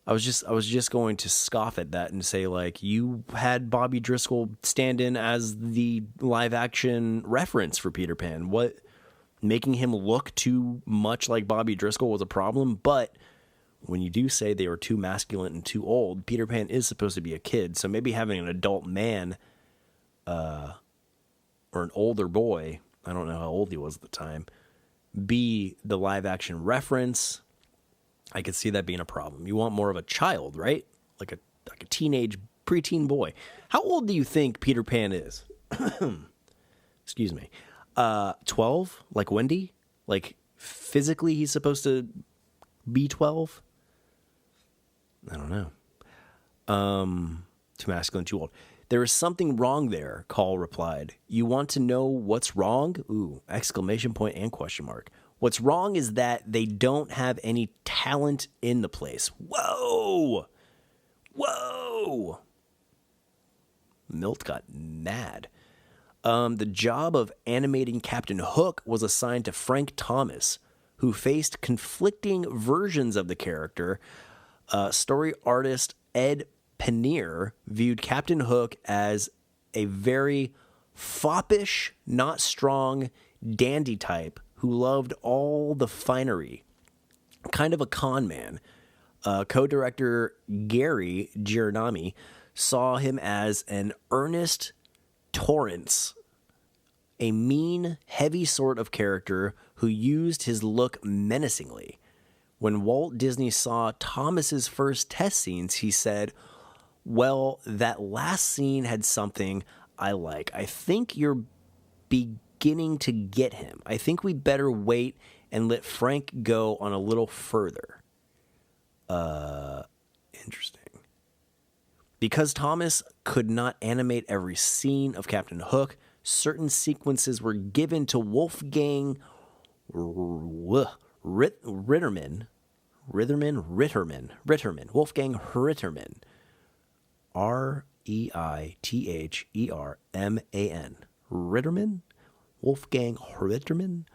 I was just going to scoff at that and say, like, you had Bobby Driscoll stand in as the live action reference for Peter Pan. What, making him look too much like Bobby Driscoll was a problem? But when you do say they were too masculine and too old, Peter Pan is supposed to be a kid, so maybe having an adult man or an older boy, I don't know how old he was at the time, be the live action reference, I could see that being a problem. You want more of a child, right? Like a teenage, preteen boy. How old do you think Peter Pan is? Excuse me. 12? Like Wendy? Like physically he's supposed to be 12? I don't know. Too masculine, too old. There is something wrong there, Call replied. You want to know what's wrong? Ooh, exclamation point and question mark. What's wrong is that they don't have any talent in the place. Whoa! Milt got mad. The job of animating Captain Hook was assigned to Frank Thomas, who faced conflicting versions of the character. Story artist Ed Paneer viewed Captain Hook as a very foppish, not strong, dandy type who loved all the finery. Kind of a con man. Co-director Gary Giordani saw him as an earnest Torrance, a mean, heavy sort of character who used his look menacingly. When Walt Disney saw Thomas's first test scenes, he said, "Well, that last scene had something I like. I think you're beginning to get him. I think we better wait and let Frank go on a little further." Interesting. Because Thomas could not animate every scene of Captain Hook, certain sequences were given to Wolfgang Ritterman, Wolfgang Ritterman, Reitherman, Ritterman, Wolfgang Ritterman,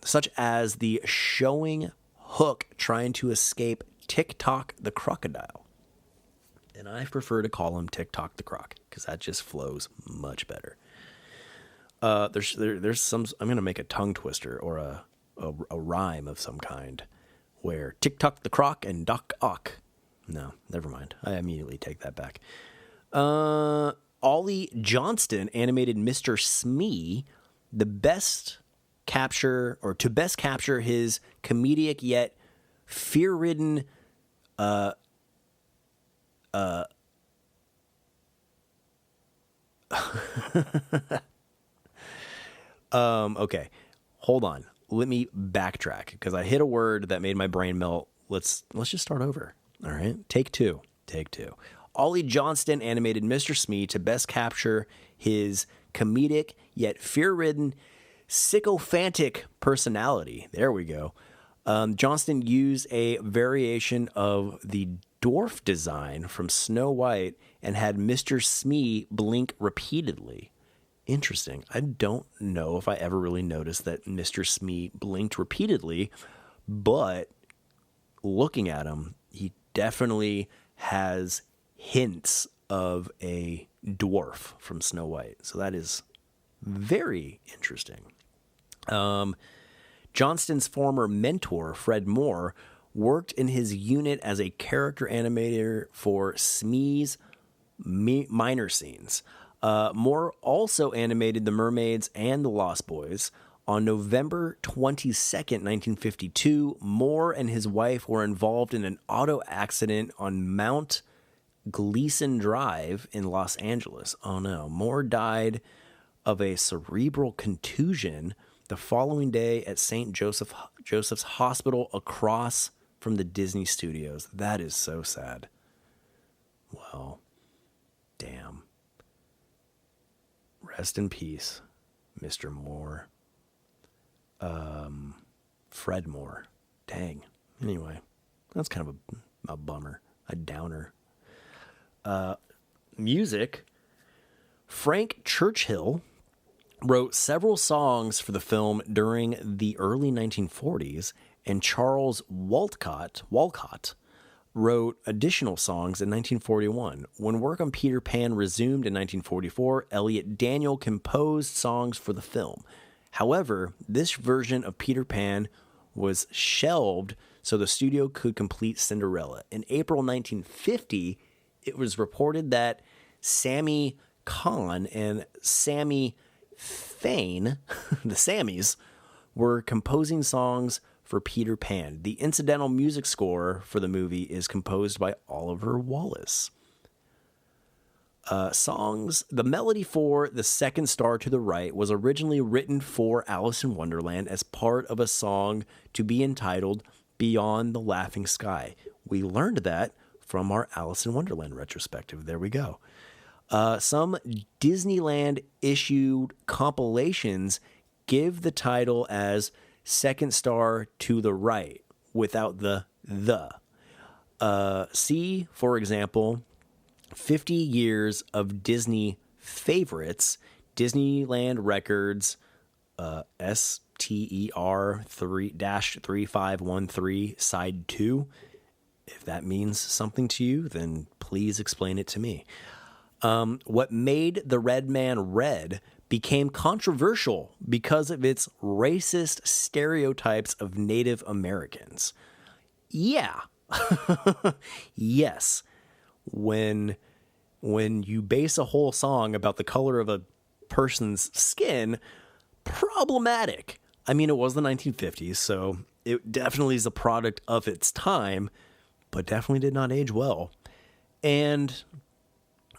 such as the showing Hook trying to escape Tick-Tock the crocodile. And I prefer to call him Tick-Tock the Croc because that just flows much better. There's some. I'm gonna make a tongue twister or a rhyme of some kind, where Tick-Tock the Croc and Doc Ock. No, never mind. I immediately take that back. Ollie Johnston animated Mr. Smee, to best capture his comedic yet fear-ridden okay, hold on. Let me backtrack because I hit a word that made my brain melt. Let's just start over. All right, take two. Ollie Johnston animated Mr. Smee to best capture his comedic yet fear-ridden sycophantic personality. There we go. Johnston used a variation of the dwarf design from Snow White and had Mr. Smee blink repeatedly. Interesting. I don't know if I ever really noticed that Mr. Smee blinked repeatedly, but looking at him, he definitely has hints of a dwarf from Snow White. So that is very interesting. Johnston's former mentor, Fred Moore, worked in his unit as a character animator for Smee's minor scenes. Moore also animated The Mermaids and The Lost Boys. On November 22nd, 1952, Moore and his wife were involved in an auto accident on Mount Gleason Drive in Los Angeles. Oh no. Moore died of a cerebral contusion the following day at St. Joseph's Hospital across from the Disney studios. That is so sad. Well, damn. Rest in peace, Mr. Moore. Fred Moore. Dang. Anyway, that's kind of a bummer, a downer. Music. Frank Churchill wrote several songs for the film during the early 1940s, and Charles Walcott wrote additional songs in 1941. When work on Peter Pan resumed in 1944, Elliot Daniel composed songs for the film. However, this version of Peter Pan was shelved so the studio could complete Cinderella. In April 1950, it was reported that Sammy Kahn and Sammy Fain, the Sammys, were composing songs for Peter Pan. The incidental music score for the movie is composed by Oliver Wallace. The melody for The Second Star to the Right was originally written for Alice in Wonderland as part of a song to be entitled Beyond the Laughing Sky. We learned that from our Alice in Wonderland retrospective. There we go. Some Disneyland issued compilations give the title as Second Star to the Right without the. See, for example, 50 Years of Disney Favorites, Disneyland Records, STER 3-3513, Side 2. If that means something to you, then please explain it to me. What made The Red Man red became controversial because of its racist stereotypes of Native Americans. Yeah. Yes. When you base a whole song about the color of a person's skin, problematic. I mean, it was the 1950s, so it definitely is a product of its time, but definitely did not age well. And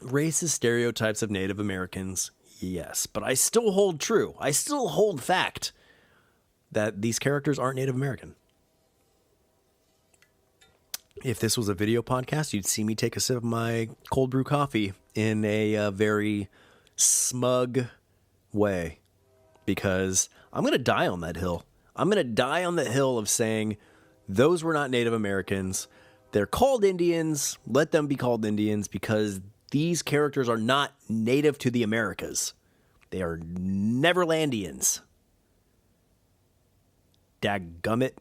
racist stereotypes of Native Americans, yes, but I still hold true. I still hold fact that these characters aren't Native American. If this was a video podcast, you'd see me take a sip of my cold brew coffee in a very smug way, because I'm going to die on that hill. I'm going to die on the hill of saying those were not Native Americans. They're called Indians. Let them be called Indians, because these characters are not native to the Americas. They are Neverlandians. Dadgummit.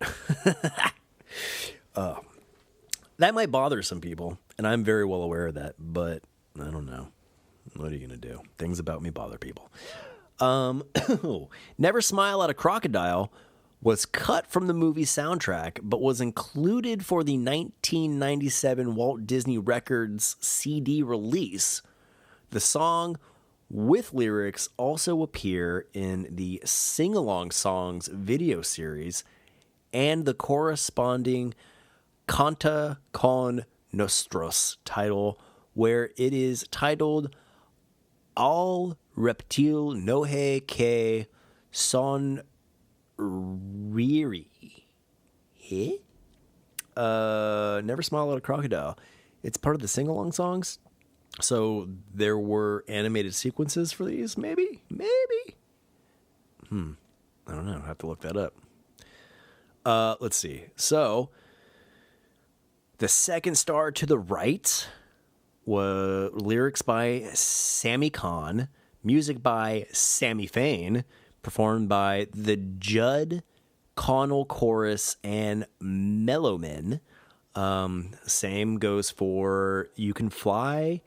That might bother some people, and I'm very well aware of that, but I don't know. What are you going to do? Things about me bother people. Never Smile at a Crocodile was cut from the movie soundtrack, but was included for the 1997 Walt Disney Records CD release. The song with lyrics also appear in the Sing Along Songs video series and the corresponding Canta con Nostros title, where it is titled Al Reptil Nohe Que Son Riri. Never Smile at a Crocodile. It's part of the sing-along songs. So there were animated sequences for these, maybe? I don't know. I have to look that up. Let's see. So, the second star to the right was lyrics by Sammy Kahn, music by Sammy Fain, performed by the Judd Connell Chorus and Mellowmen. Same goes for You Can Fly,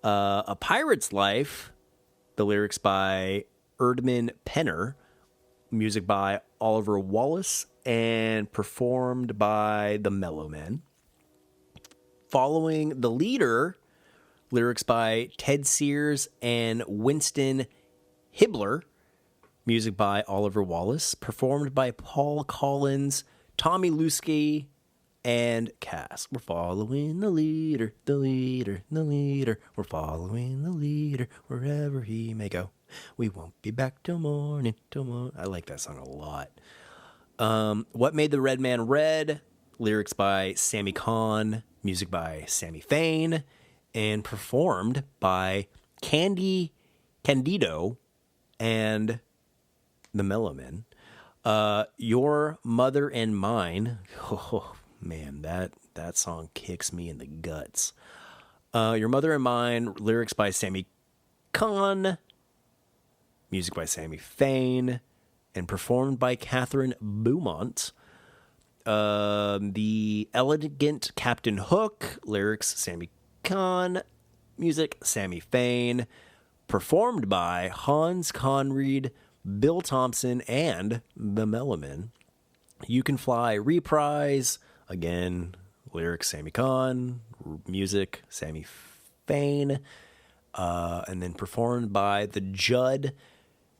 A Pirate's Life, the lyrics by Erdman Penner, music by Oliver Wallace, and performed by the Mellowmen. Following The Leader, lyrics by Ted Sears and Winston Hibbler, music by Oliver Wallace, performed by Paul Collins, Tommy Lusky, and cast. We're following the leader, the leader, the leader. We're following the leader wherever he may go. We won't be back till morning, till morning. I like that song a lot. What Made the Red Man Red? Lyrics by Sammy Kahn, music by Sammy Fain, and performed by Candido and the Mellowmen. Your Mother and Mine. Oh, man, that song kicks me in the guts. Your Mother and Mine, lyrics by Sammy Kahn, music by Sammy Fain, and performed by Catherine Beaumont. The Elegant Captain Hook, lyrics Sammy Kahn, music Sammy Fain, performed by Hans Conried, Bill Thompson, and the Mellowmen. You Can Fly reprise, again, lyrics Sammy Kahn, music Sammy Fain, and then performed by the Judd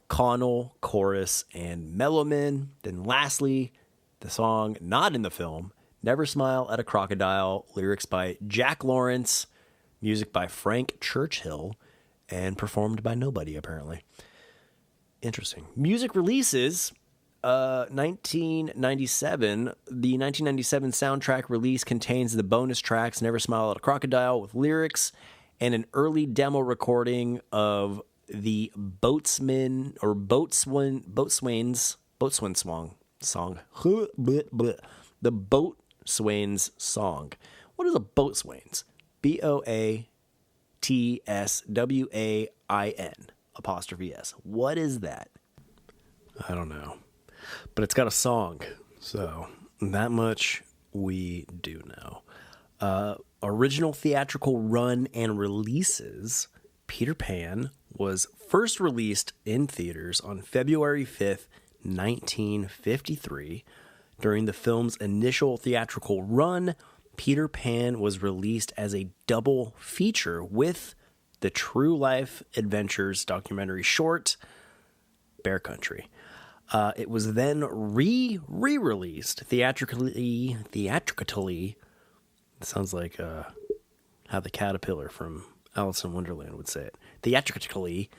Connell Chorus and Mellowmen. Then lastly, the song not in the film, Never Smile at a Crocodile, lyrics by Jack Lawrence, music by Frank Churchill, and performed by nobody, apparently. Interesting. Music releases, 1997. The 1997 soundtrack release contains the bonus tracks Never Smile at a Crocodile with lyrics and an early demo recording of the Boatswain's song. The Boatswain's song. What is a Boatswain's? BOATSWAIN''. What is that? I don't know. But it's got a song, so that much we do know. Original theatrical run and releases. Peter Pan was first released in theaters on February 5th, 1953. During the film's initial theatrical run, Peter Pan was released as a double feature with the True Life Adventures documentary short, Bear Country. It was then re-released theatrically. It sounds like how the caterpillar from Alice in Wonderland would say it. Theatrically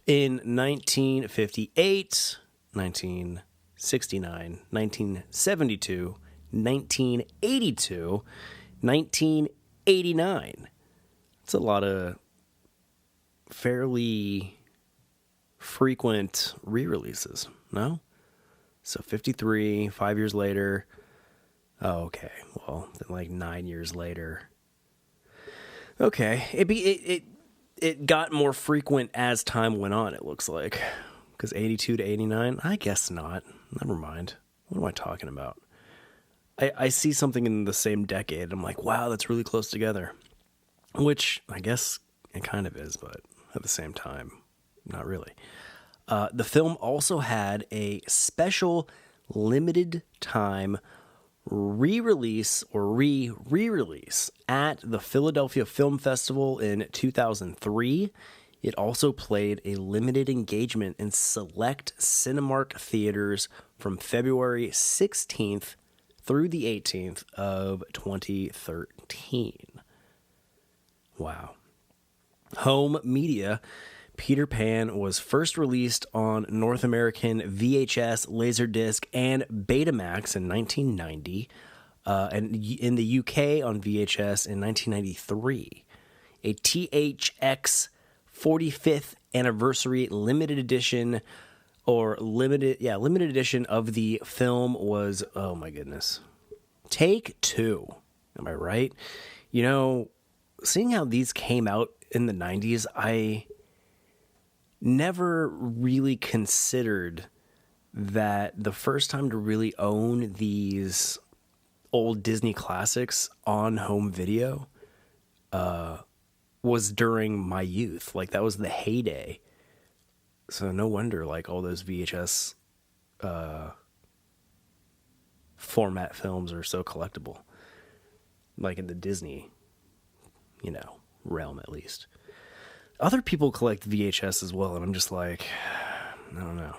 in 1958, 1969, 1972, 1982, 1989. It's a lot of fairly frequent re-releases, no? So 53, 5 years later. Oh, okay. Well, then like 9 years later. Okay. It got more frequent as time went on, it looks like. Because 82 to 89? I guess not. Never mind. What am I talking about? I see something in the same decade. I'm like, wow, that's really close together. Which I guess it kind of is, but at the same time, not really. The film also had a special limited time re-release or re-release at the Philadelphia Film Festival in 2003. It also played a limited engagement in select Cinemark theaters from February 16th through the 18th of 2013. Wow. Home media. Peter Pan was first released on North American VHS, Laserdisc, and Betamax in 1990, and in the UK on VHS in 1993. A THX 45th Anniversary Limited Edition or limited edition of the film was, oh my goodness, Take Two. Am I right? You know, seeing how these came out in the 90s, I never really considered that the first time to really own these old Disney classics on home video was during my youth. Like, that was the heyday. So no wonder, like, all those VHS format films are so collectible. Like in the Disney, realm at least. Other people collect VHS as well, and I'm just like, I don't know.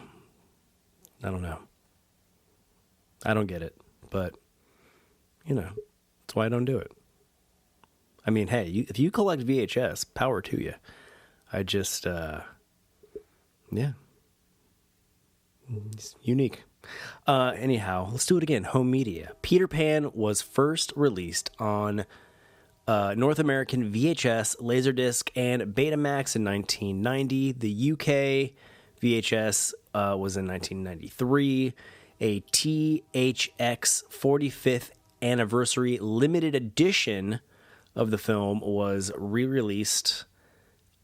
I don't get it, but, that's why I don't do it. I mean, hey, if you collect VHS, power to you. I just, it's unique. Anyhow, let's do it again. Home media. Peter Pan was first released on North American VHS, Laserdisc, and Betamax in 1990. The UK VHS was in 1993. A THX 45th anniversary limited edition of the film was re-released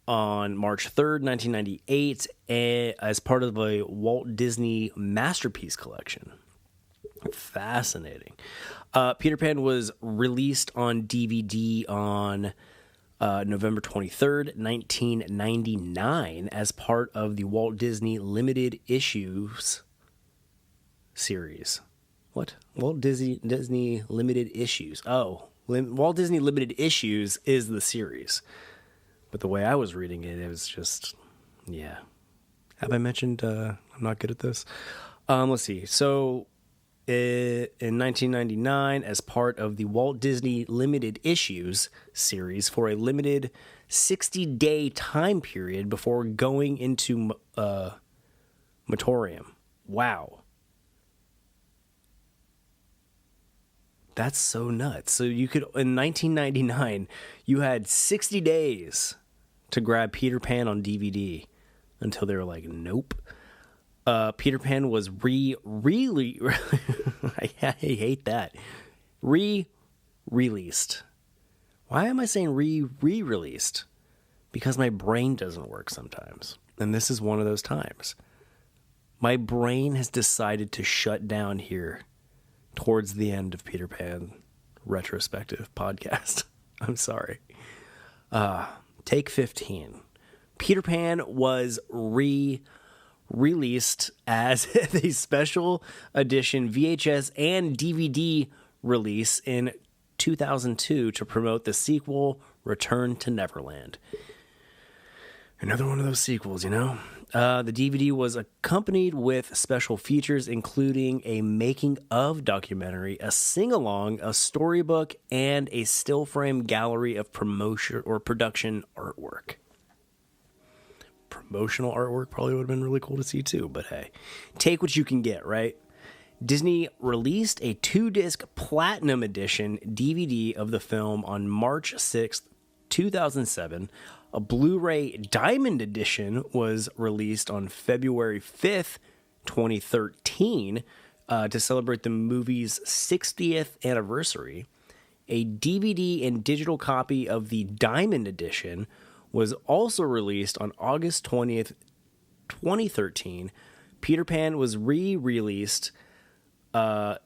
on March 3rd, 1998, as part of a Walt Disney Masterpiece Collection. Fascinating. Peter Pan was released on DVD on November 23rd, 1999, as part of the Walt Disney Limited Issues series. What? Walt Disney Limited Issues. Oh, Walt Disney Limited Issues is the series. But the way I was reading it, it was just, yeah. Have I mentioned I'm not good at this? Let's see. So in 1999, as part of the Walt Disney Limited Issues series, for a limited 60-day time period before going into moratorium. Wow. That's so nuts. So you could, in 1999, you had 60 days to grab Peter Pan on DVD until they were like, nope. Peter Pan was really I hate that. Re-released. Why am I saying re-released? Because my brain doesn't work sometimes. And this is one of those times. My brain has decided to shut down here towards the end of Peter Pan Retrospective podcast. I'm sorry. Take 15. Peter Pan was released as a special edition VHS and DVD release in 2002 to promote the sequel, Return to Neverland. Another one of those sequels, The DVD was accompanied with special features, including a making-of documentary, a sing-along, a storybook, and a still-frame gallery of promotion or production artwork. Promotional artwork probably would have been really cool to see too, but hey, take what you can get, right? Disney released a 2-disc Platinum Edition DVD of the film on March 6th, 2007. A Blu-ray Diamond Edition was released on February 5th, 2013, to celebrate the movie's 60th anniversary. A DVD and digital copy of the Diamond Edition was also released on August 20th, 2013. Peter Pan was re-released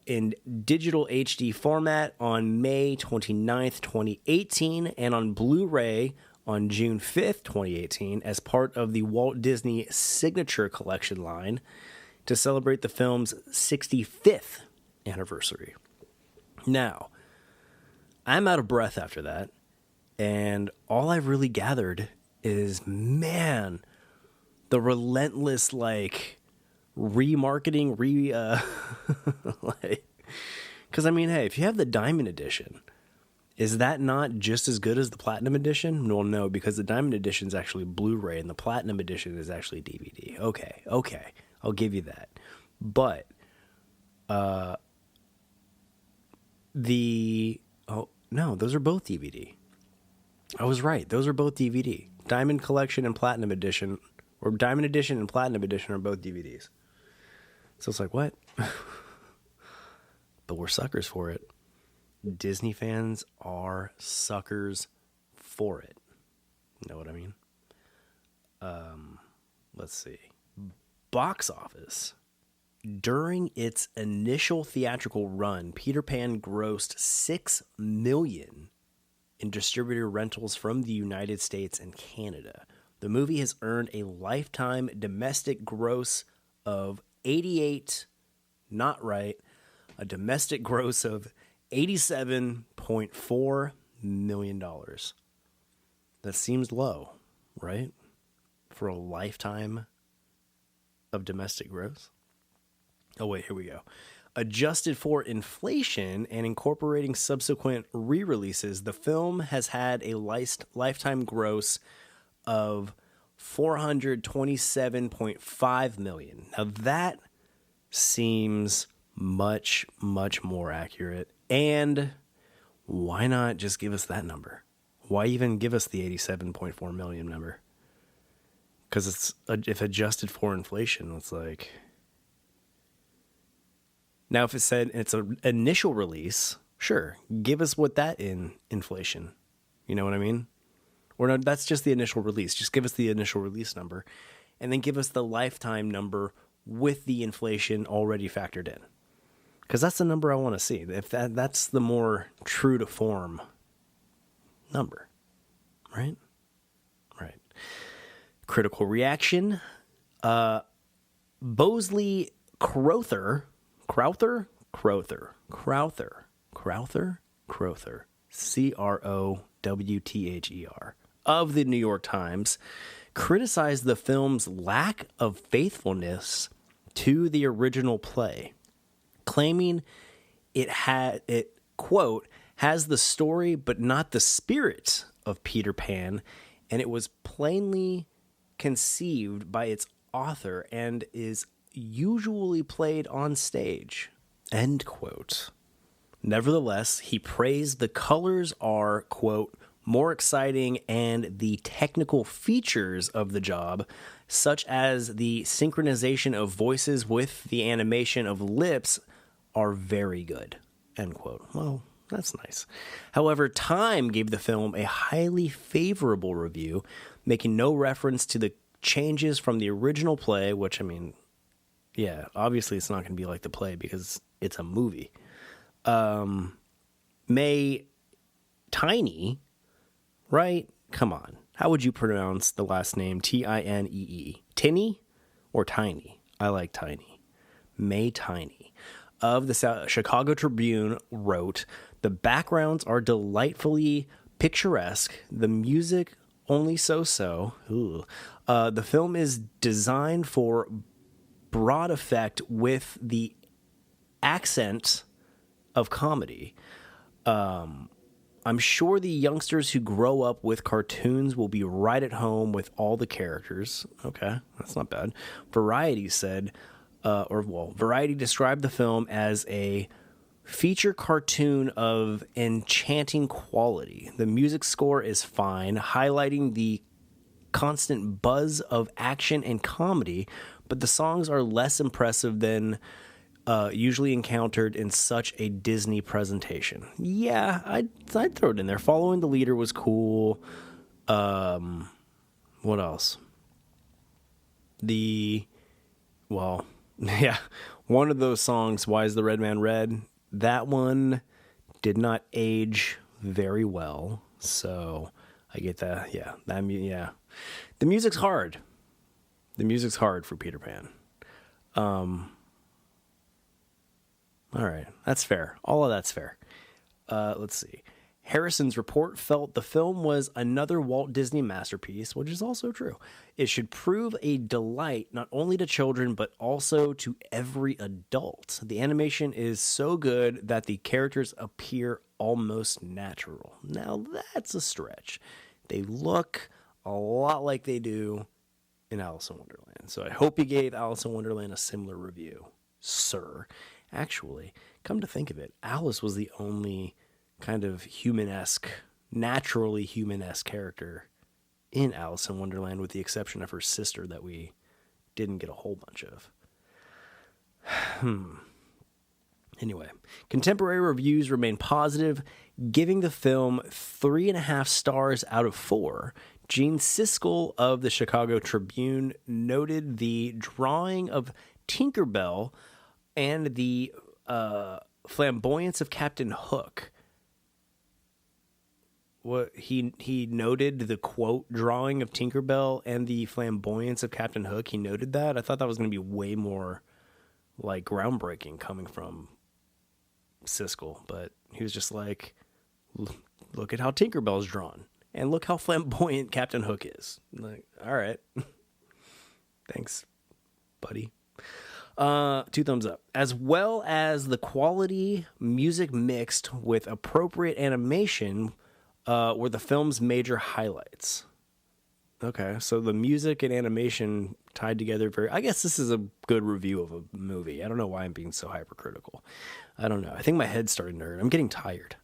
in digital HD format on May 29th, 2018, and on Blu-ray on June 5th, 2018, as part of the Walt Disney Signature Collection line to celebrate the film's 65th anniversary. Now, I'm out of breath after that, and all I've really gathered is, man, the relentless, remarketing, because, I mean, hey, if you have the Diamond Edition, is that not just as good as the Platinum Edition? Well, no, because the Diamond Edition is actually Blu-ray and the Platinum Edition is actually DVD. Okay, I'll give you that. But no, those are both DVD. I was right. Those are both DVD. Diamond Collection and Platinum Edition Or Diamond Edition and Platinum Edition are both DVDs. So it's like, what? But we're suckers for it. Disney fans are suckers for it. You know what I mean? Let's see. Box office. During its initial theatrical run, Peter Pan grossed $6 million in distributor rentals from the United States and Canada. The movie has earned a lifetime domestic gross of a domestic gross of $87.4 million. That seems low, right? For a lifetime of domestic gross. Oh, wait, here we go. Adjusted for inflation and incorporating subsequent re-releases, the film has had a lifetime gross of $427.5 million. Now that seems much, much more accurate. And why not just give us that number? Why even give us the 87.4 million number? Because it's if adjusted for inflation, it's like... Now, if it said it's an initial release, sure, give us what that in inflation. You know what I mean? Or no, that's just the initial release. Just give us the initial release number, and then give us the lifetime number with the inflation already factored in. Because that's the number I want to see. If that's the more true to form number, right? Right. Critical reaction. Bosley Crowther, Crowther, Crowther, of the New York Times, criticized the film's lack of faithfulness to the original play, claiming it quote, has the story but not the spirit of Peter Pan, and it was plainly conceived by its author and is usually played on stage, end quote. Nevertheless, he praised the colors are, quote, more exciting and the technical features of the job, such as the synchronization of voices with the animation of lips, are very good, end quote. Well, that's nice. However, Time gave the film a highly favorable review, making no reference to the changes from the original play, which, I mean, yeah, obviously it's not going to be like the play because it's a movie. May Tiny, right? Come on. How would you pronounce the last name? Tinee. Tinny or Tiny? I like Tiny. May Tiny of the Chicago Tribune wrote, the backgrounds are delightfully picturesque. The music only so-so. The film is designed for broad effect with the accent of comedy. I'm sure the youngsters who grow up with cartoons will be right at home with all the characters. Okay, that's not bad. Variety described the film as a feature cartoon of enchanting quality. The music score is fine, highlighting the constant buzz of action and comedy, but the songs are less impressive than usually encountered in such a Disney presentation. Yeah, I'd throw it in there. Following the Leader was cool. What else? One of those songs, Why is the Red Man Red? That one did not age very well, so I get that. Yeah, the music's hard. The music's hard for Peter Pan. All right, that's fair. All of that's fair. Let's see. Harrison's report felt the film was another Walt Disney masterpiece, which is also true. It should prove a delight not only to children, but also to every adult. The animation is so good that the characters appear almost natural. Now, that's a stretch. They look a lot like they do in Alice in Wonderland. So I hope you gave Alice in Wonderland a similar review, sir. Actually, come to think of it, Alice was the only kind of human-esque, naturally human-esque character in Alice in Wonderland, with the exception of her sister that we didn't get a whole bunch of. Anyway, contemporary reviews remain positive, giving the film 3.5 stars out of 4. Gene Siskel of the Chicago Tribune noted the drawing of Tinkerbell and the flamboyance of Captain Hook. What he noted the quote drawing of Tinkerbell and the flamboyance of Captain Hook. He noted that. I thought that was going to be way more like groundbreaking coming from Siskel, but he was just like, look at how Tinkerbell's drawn and look how flamboyant Captain Hook is. I'm like, all right, thanks, buddy. 2 thumbs up. As well as the quality music mixed with appropriate animation were the film's major highlights. Okay, so the music and animation tied together I guess this is a good review of a movie. I don't know why I'm being so hypercritical. I don't know. I think my head's starting to hurt. I'm getting tired.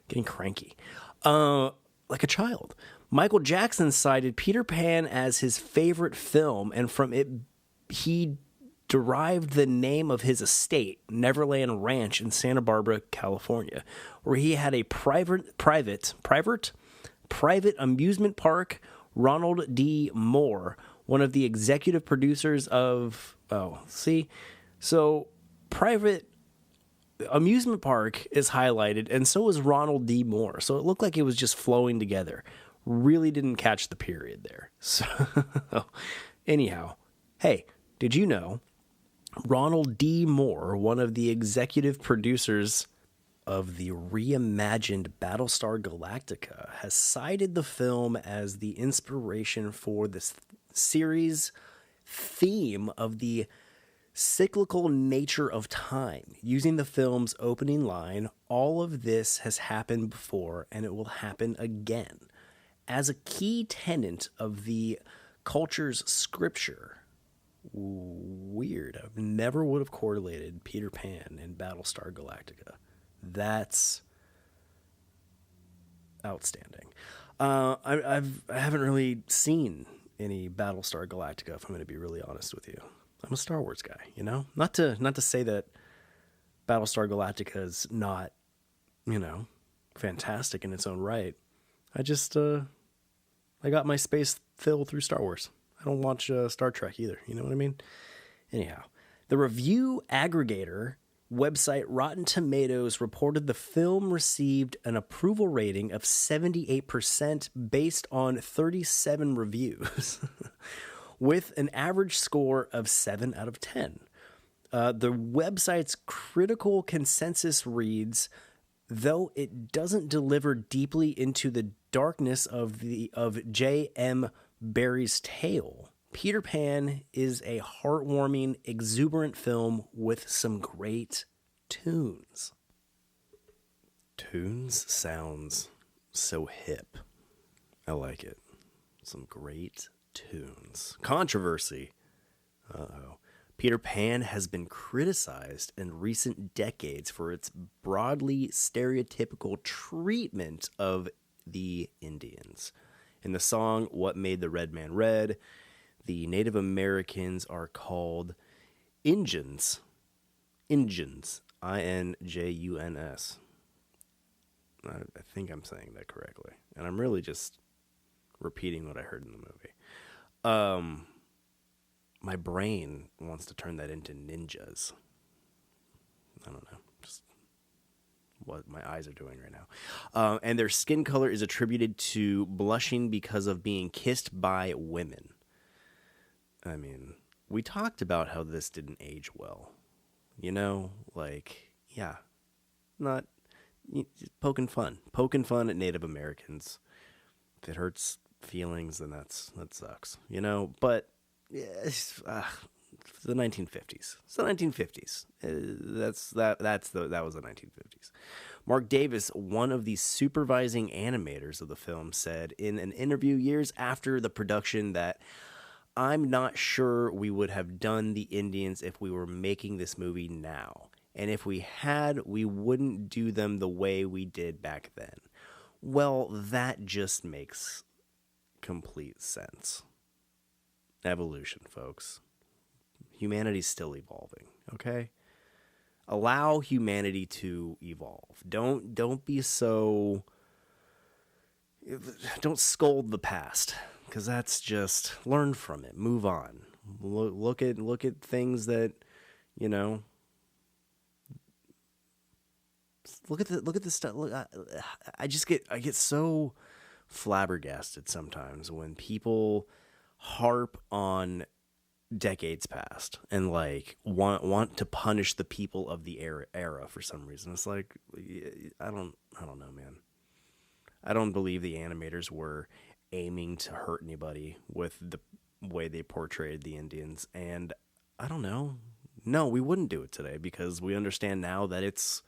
Getting cranky. Like a child. Michael Jackson cited Peter Pan as his favorite film, and from it he derived the name of his estate, Neverland Ranch in Santa Barbara, California, where he had a private amusement park. Ronald D. Moore, one of the executive producers of... So private amusement park is highlighted, and so is Ronald D. Moore. So it looked like it was just flowing together. Really didn't catch the period there. So anyhow, hey, did you know Ronald D. Moore, one of the executive producers of the reimagined Battlestar Galactica, has cited the film as the inspiration for this series' theme of the cyclical nature of time, using the film's opening line, "All of this has happened before and it will happen again," as a key tenet of the culture's scripture. Weird. I never would have correlated Peter Pan and Battlestar Galactica. That's outstanding. I haven't really seen any Battlestar Galactica, if I'm going to be really honest with you. I'm a Star Wars guy, you know? Not to say that Battlestar Galactica is not, fantastic in its own right. I just I got my space filled through Star Wars. I don't watch Star Trek either, you know what I mean? Anyhow, the review aggregator website Rotten Tomatoes reported the film received an approval rating of 78% based on 37 reviews, with an average score of 7 out of 10. The website's critical consensus reads, though it doesn't deliver deeply into the darkness of J.M. Barrie's tale, Peter Pan is a heartwarming, exuberant film with some great tunes. Tunes sounds so hip. I like it. Some great tunes. Controversy. Uh-oh. Peter Pan has been criticized in recent decades for its broadly stereotypical treatment of the Indians. In the song "What Made the Red Man Red," the Native Americans are called Injuns. Injuns. I-N-J-U-N-S. I think I'm saying that correctly. And I'm really just repeating what I heard in the movie. My brain wants to turn that into ninjas. I don't know. Just what my eyes are doing right now. And their skin color is attributed to blushing because of being kissed by women. I mean, we talked about how this didn't age well. Not poking fun at Native Americans. If it hurts feelings, then that sucks, But yeah, it's the 1950s. It's the 1950s. That was the 1950s. Mark Davis, one of the supervising animators of the film, said in an interview years after the production that, "I'm not sure we would have done the Indians if we were making this movie now. And if we had, we wouldn't do them the way we did back then." Well, that just makes complete sense. Evolution, folks. Humanity's still evolving, okay? Allow humanity to evolve. Don't be so... Don't scold the past, because that's just... Learn from it. Move on. Look at things that, you know... Look at the stuff. Look, I get so flabbergasted sometimes when people harp on decades past and like want to punish the people of the era for some reason. It's like I don't know, man. I don't believe the animators were aiming to hurt anybody with the way they portrayed the Indians, and I don't know. No, we wouldn't do it today because we understand now that it's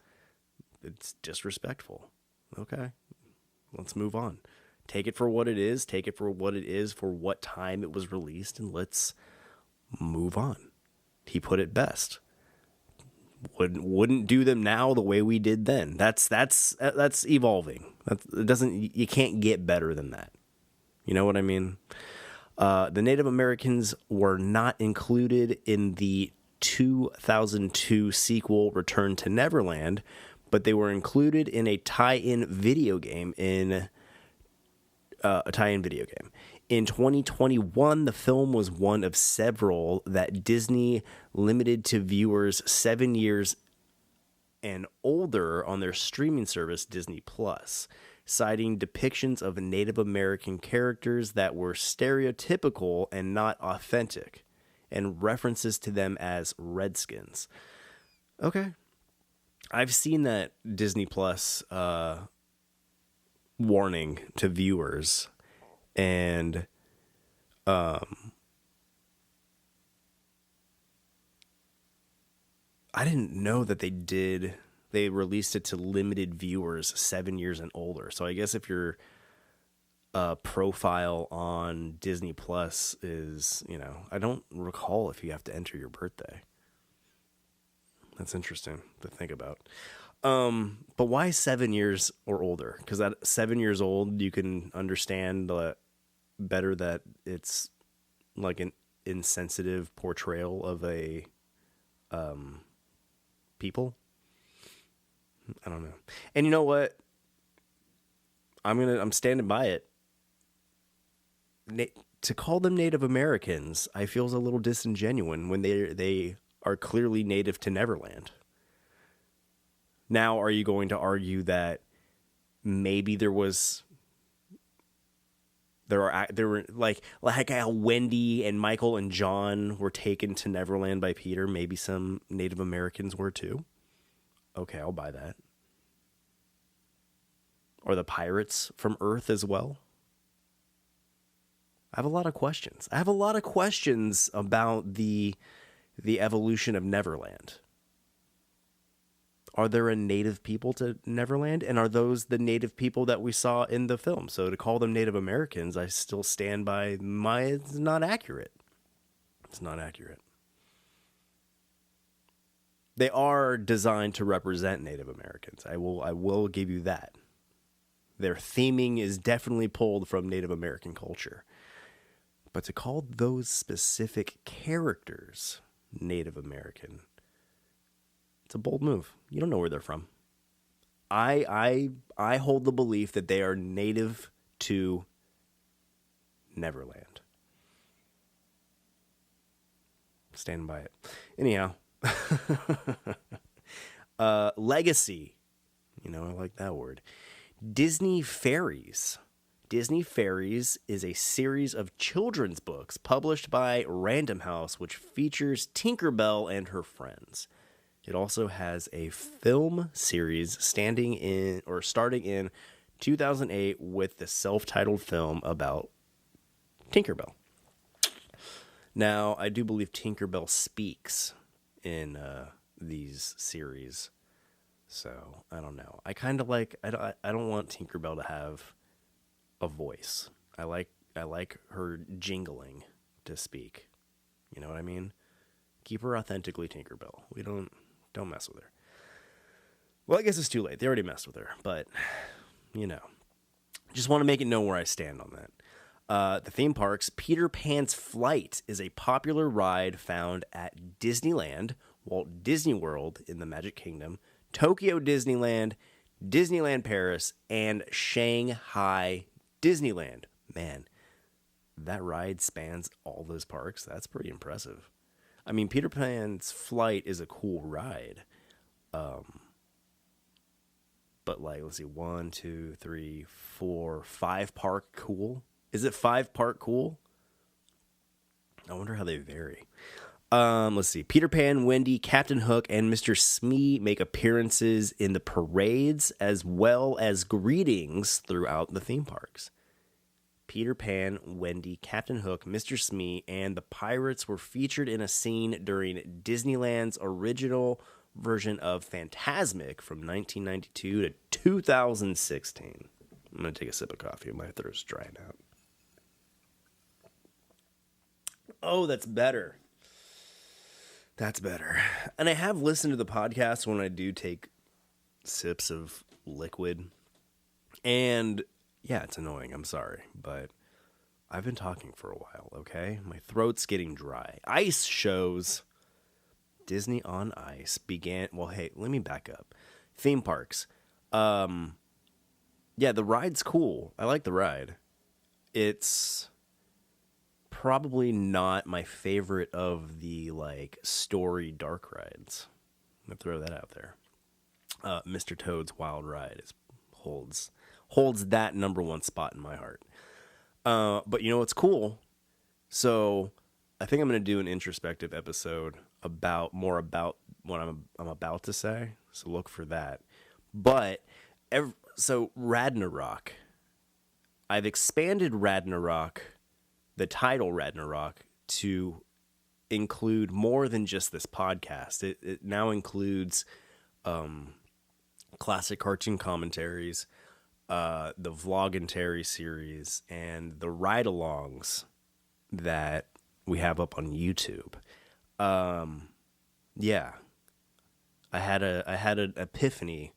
disrespectful. Okay, let's move on. Take it for what it is. Take it for what it is for what time it was released, and let's move on. He put it best. Wouldn't do them now the way we did then. That's evolving. You can't get better than that. You know what I mean? The Native Americans were not included in the 2002 sequel Return to Neverland, but they were included in a tie-in video game In 2021, the film was one of several that Disney limited to viewers 7 years and older on their streaming service Disney Plus, citing depictions of Native American characters that were stereotypical and not authentic, and references to them as Redskins. Okay. I've seen that Disney Plus warning to viewers, and I didn't know that they released it to limited viewers 7 years and older. So I guess if your profile on Disney Plus is, I don't recall if you have to enter your birthday. That's interesting to think about. But why 7 years or older? Because at 7 years old, you can understand better that it's like an insensitive portrayal of a people. I don't know. And you know what? I'm standing by it. To call them Native Americans, I feel is a little disingenuous when they are clearly native to Neverland. Now, are you going to argue that maybe there were like how Wendy and Michael and John were taken to Neverland by Peter? Maybe some Native Americans were too. Okay, I'll buy that. Or the pirates from Earth as well. I have a lot of questions. I have a lot of questions about the evolution of Neverland. Are there a native people to Neverland? And are those the native people that we saw in the film? So to call them Native Americans, I still stand by it's not accurate. It's not accurate. They are designed to represent Native Americans. I will give you that. Their theming is definitely pulled from Native American culture. But to call those specific characters Native American, it's a bold move. You don't know where they're from. I hold the belief that they are native to Neverland. Stand by it. Anyhow, legacy. I like that word. Disney Fairies. Disney Fairies is a series of children's books published by Random House, which features Tinkerbell and her friends. It also has a film series starting in 2008 with the self-titled film about Tinkerbell. Now, I do believe Tinkerbell speaks in these series, so I don't know. I kind of like. I don't want Tinkerbell to have a voice. I like her jingling to speak. You know what I mean? Keep her authentically Tinkerbell. We don't mess with her. Well, I guess it's too late. They already messed with her, but just want to make it know where I stand on that. The theme parks, Peter Pan's Flight is a popular ride found at Disneyland, Walt Disney World in the Magic Kingdom, Tokyo Disneyland, Disneyland Paris, and Shanghai Disneyland. Man, that ride spans all those parks. That's pretty impressive. I mean, Peter Pan's Flight is a cool ride. But like, let's see, 1, 2, 3, 4, 5 park cool. Is it 5 park cool? I wonder how they vary. Let's see. Peter Pan, Wendy, Captain Hook, and Mr. Smee make appearances in the parades as well as greetings throughout the theme parks. Peter Pan, Wendy, Captain Hook, Mr. Smee, and the pirates were featured in a scene during Disneyland's original version of Fantasmic from 1992 to 2016. I'm going to take a sip of coffee. My throat's drying out. Oh, that's better. That's better. And I have listened to the podcast when I do take sips of liquid. And yeah, it's annoying. I'm sorry. But I've been talking for a while, okay? My throat's getting dry. Ice shows. Disney on Ice began... Well, hey, let me back up. Theme parks. Yeah, the ride's cool. I like the ride. It's probably not my favorite of the, like, story dark rides. I'm going to throw that out there. Mr. Toad's Wild Ride holds that number one spot in my heart. But you know what's cool? So I think I'm going to do an introspective episode about what I'm about to say. So look for that. But so Radnarok, I've expanded Radnarok, the title Radnarok, to include more than just this podcast. It now includes classic cartoon commentaries, the Vlogmentary series, and the ride-alongs that we have up on YouTube. Yeah, I had an epiphany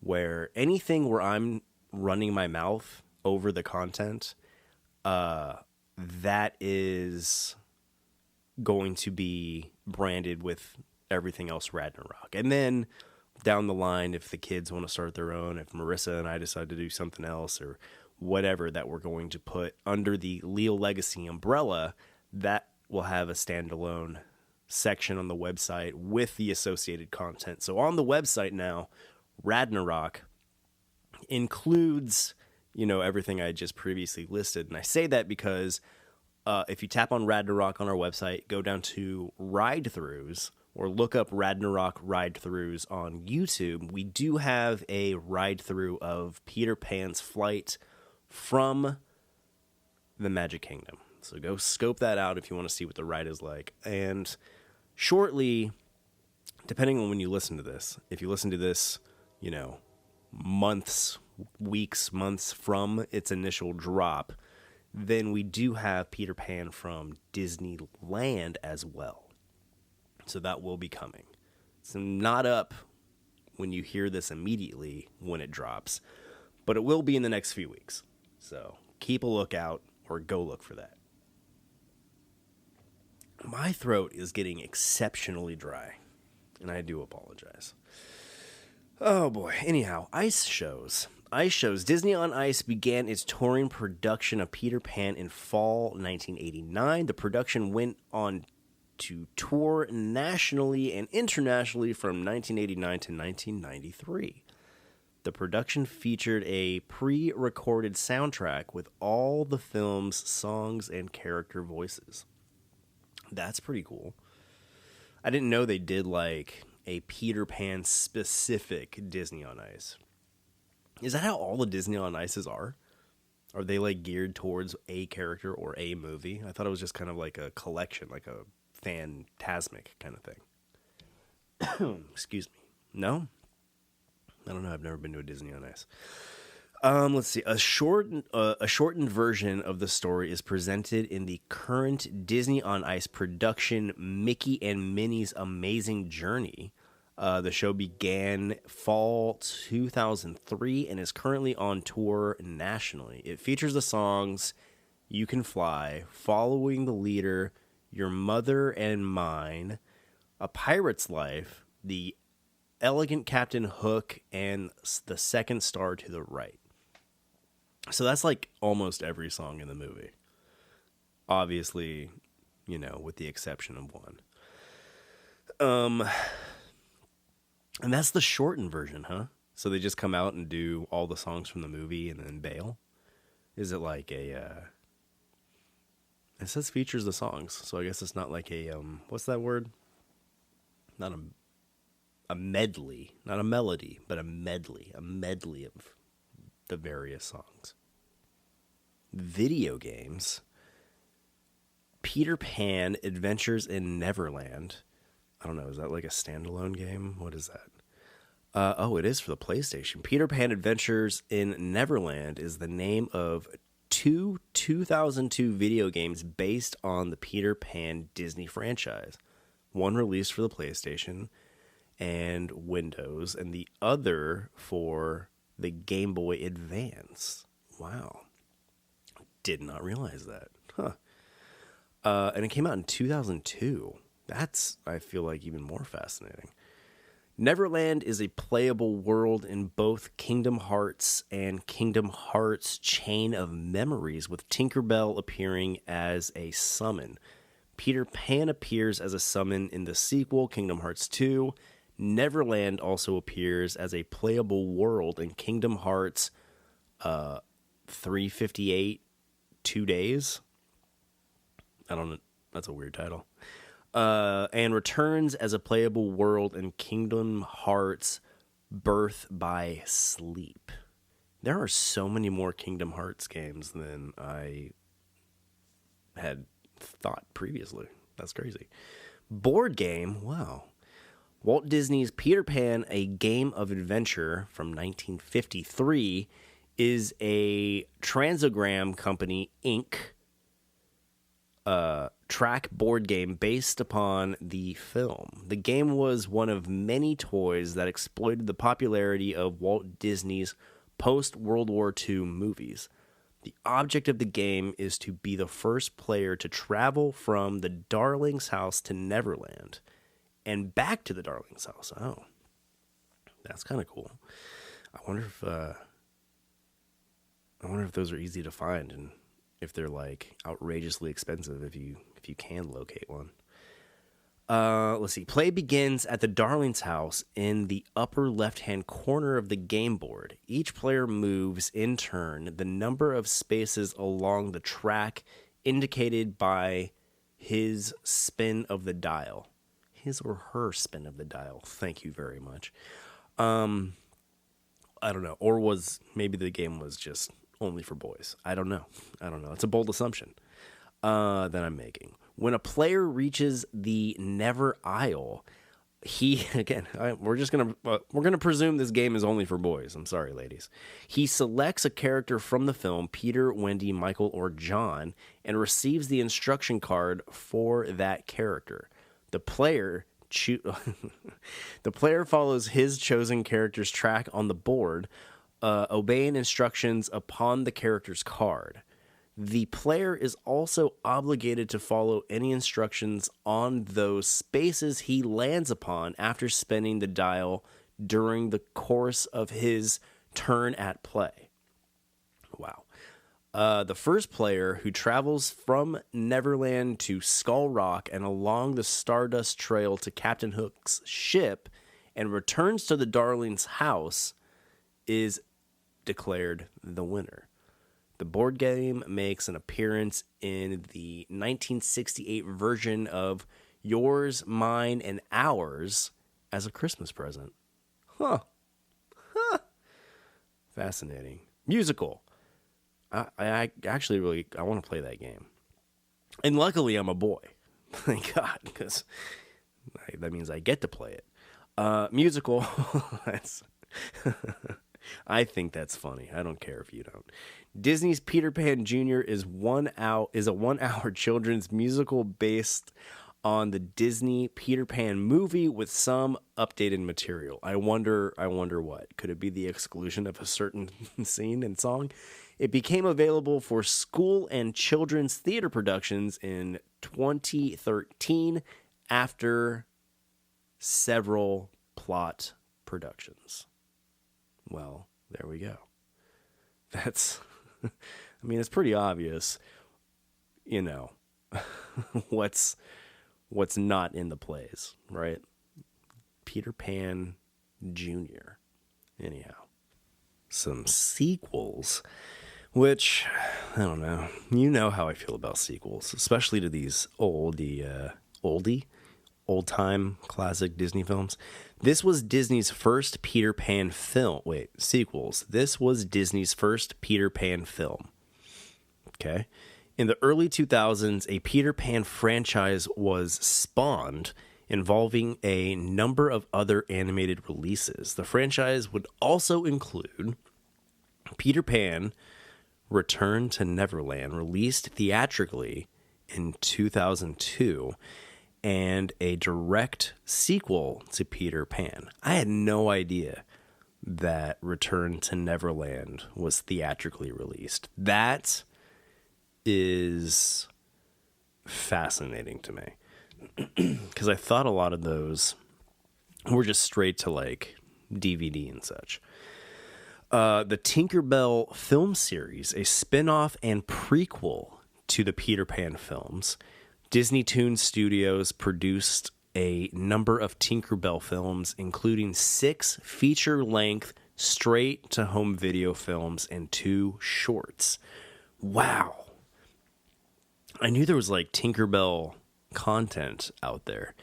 where anything where I'm running my mouth over the content, that is going to be branded with everything else Radnarok. And then down the line, if the kids want to start their own, if Marissa and I decide to do something else or whatever that we're going to put under the Leal Legacy umbrella, that will have a standalone section on the website with the associated content. So on the website now, Radnarok includes, everything I just previously listed. And I say that because if you tap on Radnarok on our website, go down to ride-throughs or look up Radnarok ride-throughs on YouTube, we do have a ride-through of Peter Pan's Flight from the Magic Kingdom. So go scope that out if you want to see what the ride is like. And shortly, depending on when you listen to this, if you listen to this, months from its initial drop, then we do have Peter Pan from Disneyland as well. So that will be coming. So not up when you hear this immediately when it drops, but it will be in the next few weeks. So keep a lookout or go look for that. My throat is getting exceptionally dry, and I do apologize. Oh boy. Anyhow, ice shows. Disney on Ice began its touring production of Peter Pan in fall 1989. The production went on to tour nationally and internationally from 1989 to 1993. The production featured a pre-recorded soundtrack with all the film's songs and character voices. That's pretty cool. I didn't know they did like a Peter Pan specific Disney on Ice. Is that how all the Disney on Ices are? Are they like geared towards a character or a movie? I thought it was just kind of like a collection, like a Fantasmic kind of thing. Excuse me. No? I don't know. I've never been to a Disney on Ice. Let's see. A shortened version of the story is presented in the current Disney on Ice production, Mickey and Minnie's Amazing Journey. The show began fall 2003 and is currently on tour nationally. It features the songs You Can Fly, Following the Leader, Your Mother and Mine, A Pirate's Life, The Elegant Captain Hook, and The Second Star to the Right. So that's like almost every song in the movie. Obviously, with the exception of one. And that's the shortened version, huh? So they just come out and do all the songs from the movie and then bail? Is it like a, it says features the songs, so I guess it's not like a, what's that word? Not a medley, not a melody, but a medley of the various songs. Video games. Peter Pan Adventures in Neverland. I don't know, is that like a standalone game? What is that? It is for the PlayStation. Peter Pan Adventures in Neverland is the name of two 2002 video games based on the Peter Pan Disney franchise. One released for the PlayStation and Windows, and the other for the Game Boy Advance. Wow. Did not realize that. Huh. And it came out in 2002. That's, I feel like, even more fascinating. Neverland is a playable world in both Kingdom Hearts and Kingdom Hearts Chain of Memories, with Tinkerbell appearing as a summon. Peter Pan appears as a summon in the sequel, Kingdom Hearts 2. Neverland also appears as a playable world in Kingdom Hearts 358 2 Days. I don't know. That's a weird title. And returns as a playable world in Kingdom Hearts Birth by Sleep. There are so many more Kingdom Hearts games than I had thought previously. That's crazy. Board game, wow. Walt Disney's Peter Pan, A Game of Adventure from 1953 is a Transogram Company, Inc. Track board game based upon the film. The game was one of many toys that exploited the popularity of Walt Disney's post-World War II movies. The object of the game is to be the first player to travel from the Darling's house to Neverland and back to the Darling's house. Oh, that's kind of cool. I wonder if those are easy to find and if they're like outrageously expensive if you can locate one. Let's see. Play begins at the Darling's house in the upper left-hand corner of the game board. Each player moves in turn the number of spaces along the track indicated by his spin of the dial. His or her spin of the dial. Thank you very much. I don't know. Or maybe the game was just only for boys. I don't know. It's a bold assumption that I'm making. When a player reaches the Never Isle, we're gonna presume this game is only for boys. I'm sorry, ladies. He selects a character from the film, Peter, Wendy, Michael, or John, and receives the instruction card for that character. The player follows his chosen character's track on the board, obeying instructions upon the character's card. The player is also obligated to follow any instructions on those spaces he lands upon after spinning the dial during the course of his turn at play. Wow. The first player who travels from Neverland to Skull Rock and along the Stardust Trail to Captain Hook's ship and returns to the Darling's house is declared the winner. The board game makes an appearance in the 1968 version of Yours, Mine, and Ours as a Christmas present. Huh. Fascinating. Musical. I actually really want to play that game. And luckily I'm a boy. Thank God, because that means I get to play it. Musical. I think that's funny. I don't care if you don't. Disney's Peter Pan Jr. is a 1 hour children's musical based on the Disney Peter Pan movie with some updated material. I wonder what. Could it be the exclusion of a certain scene and song? It became available for school and children's theater productions in 2013 after several plot productions. Well, there we go. That's, I mean, it's pretty obvious, you know, what's not in the plays, right? Peter Pan Jr. Anyhow, some sequels, which, I don't know. You know how I feel about sequels, especially to these old-time classic Disney films. This was Disney's first Peter Pan film. Sequels. This was Disney's first Peter Pan film. Okay. In the early 2000s, a Peter Pan franchise was spawned involving a number of other animated releases. The franchise would also include Peter Pan Return to Neverland, released theatrically in 2002, and a direct sequel to Peter Pan. I had no idea that Return to Neverland was theatrically released. That is fascinating to me, because I thought a lot of those were just straight to like DVD and such. The Tinkerbell film series, a spin-off and prequel to the Peter Pan films. Disney Toon Studios produced a number of Tinkerbell films, including 6 feature-length straight-to-home video films and 2 shorts. Wow. I knew there was like Tinkerbell content out there.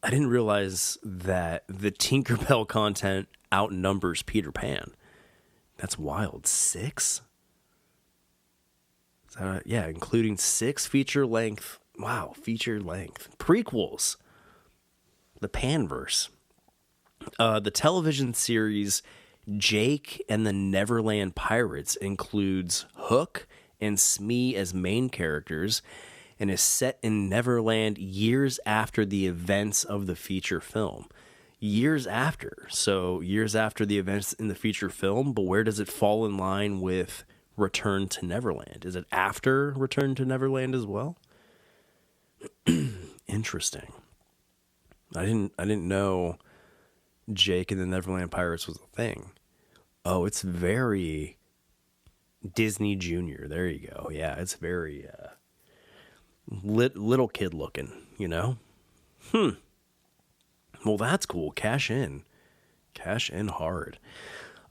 I didn't realize that the Tinkerbell content outnumbers Peter Pan. That's wild. 6? Yeah, including 6 feature-length. Wow, feature-length prequels. The Panverse. The television series Jake and the Neverland Pirates includes Hook and Smee as main characters and is set in Neverland years after the events of the feature film. Years after. So years after the events in the feature film, but where does it fall in line with Return to Neverland? Is it after Return to Neverland as well? Interesting. I didn't know Jake and the Neverland Pirates was a thing. Oh, it's very Disney Junior. There you go. Yeah, it's very little kid looking, you know? Well, that's cool. Cash in hard.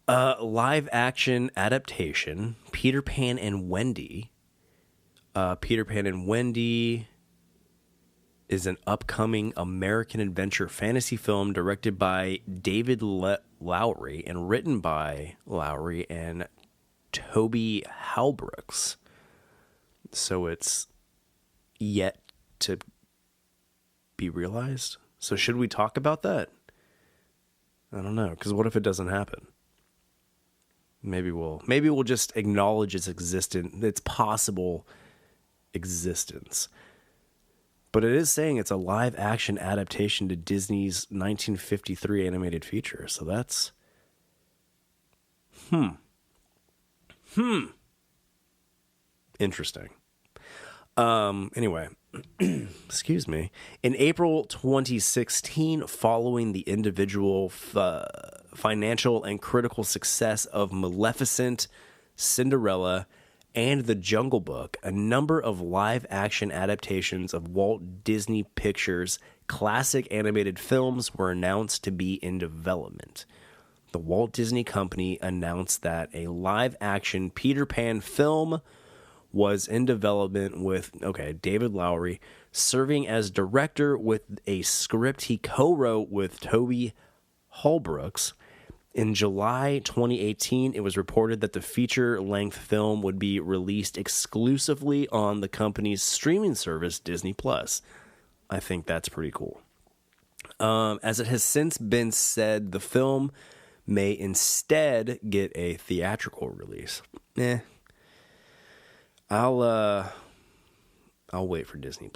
Live action adaptation, Peter Pan and Wendy. Peter Pan and Wendy is an upcoming American adventure fantasy film directed by David Lowery and written by Lowery and Toby Halbrooks. So it's yet to be realized. So should we talk about that? I don't know, because what if it doesn't happen? Maybe we'll just acknowledge its possible existence. But it is saying it's a live action adaptation to Disney's 1953 animated feature. So that's interesting. Anyway, excuse me. In April 2016, following the individual financial and critical success of Maleficent, Cinderella, and The Jungle Book, a number of live-action adaptations of Walt Disney Pictures' classic animated films were announced to be in development. The Walt Disney Company announced that a live-action Peter Pan film was in development with, David Lowery serving as director with a script he co-wrote with Toby Halbrooks. In July 2018, it was reported that the feature-length film would be released exclusively on the company's streaming service, Disney+. I think that's pretty cool. As it has since been said, the film may instead get a theatrical release. I'll wait for Disney+.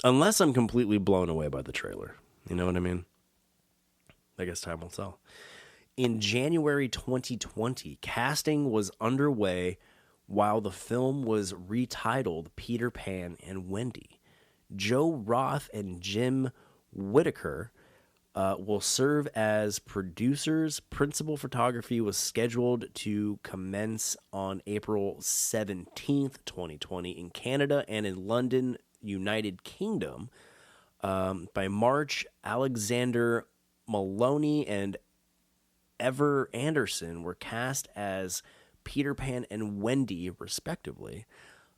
Unless I'm completely blown away by the trailer. You know what I mean? I guess time will tell. In January 2020, casting was underway while the film was retitled Peter Pan and Wendy. Joe Roth and Jim Whittaker will serve as producers. Principal photography was scheduled to commence on April 17th, 2020 in Canada and in London, United Kingdom. By March, Alexander Maloney and Ever Anderson were cast as Peter Pan and Wendy, respectively.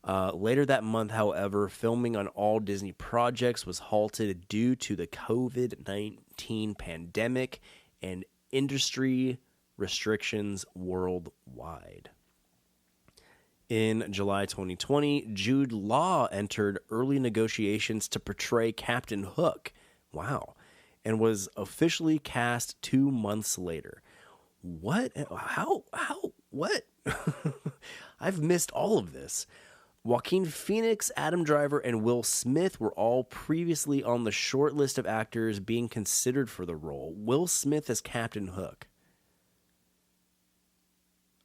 Later that month, however, filming on all Disney projects was halted due to the COVID-19 pandemic and industry restrictions worldwide. In July 2020, Jude Law entered early negotiations to portray Captain Hook. Wow. And was officially cast 2 months later. What? How? What? I've missed all of this. Joaquin Phoenix, Adam Driver, and Will Smith were all previously on the short list of actors being considered for the role. Will Smith as Captain Hook.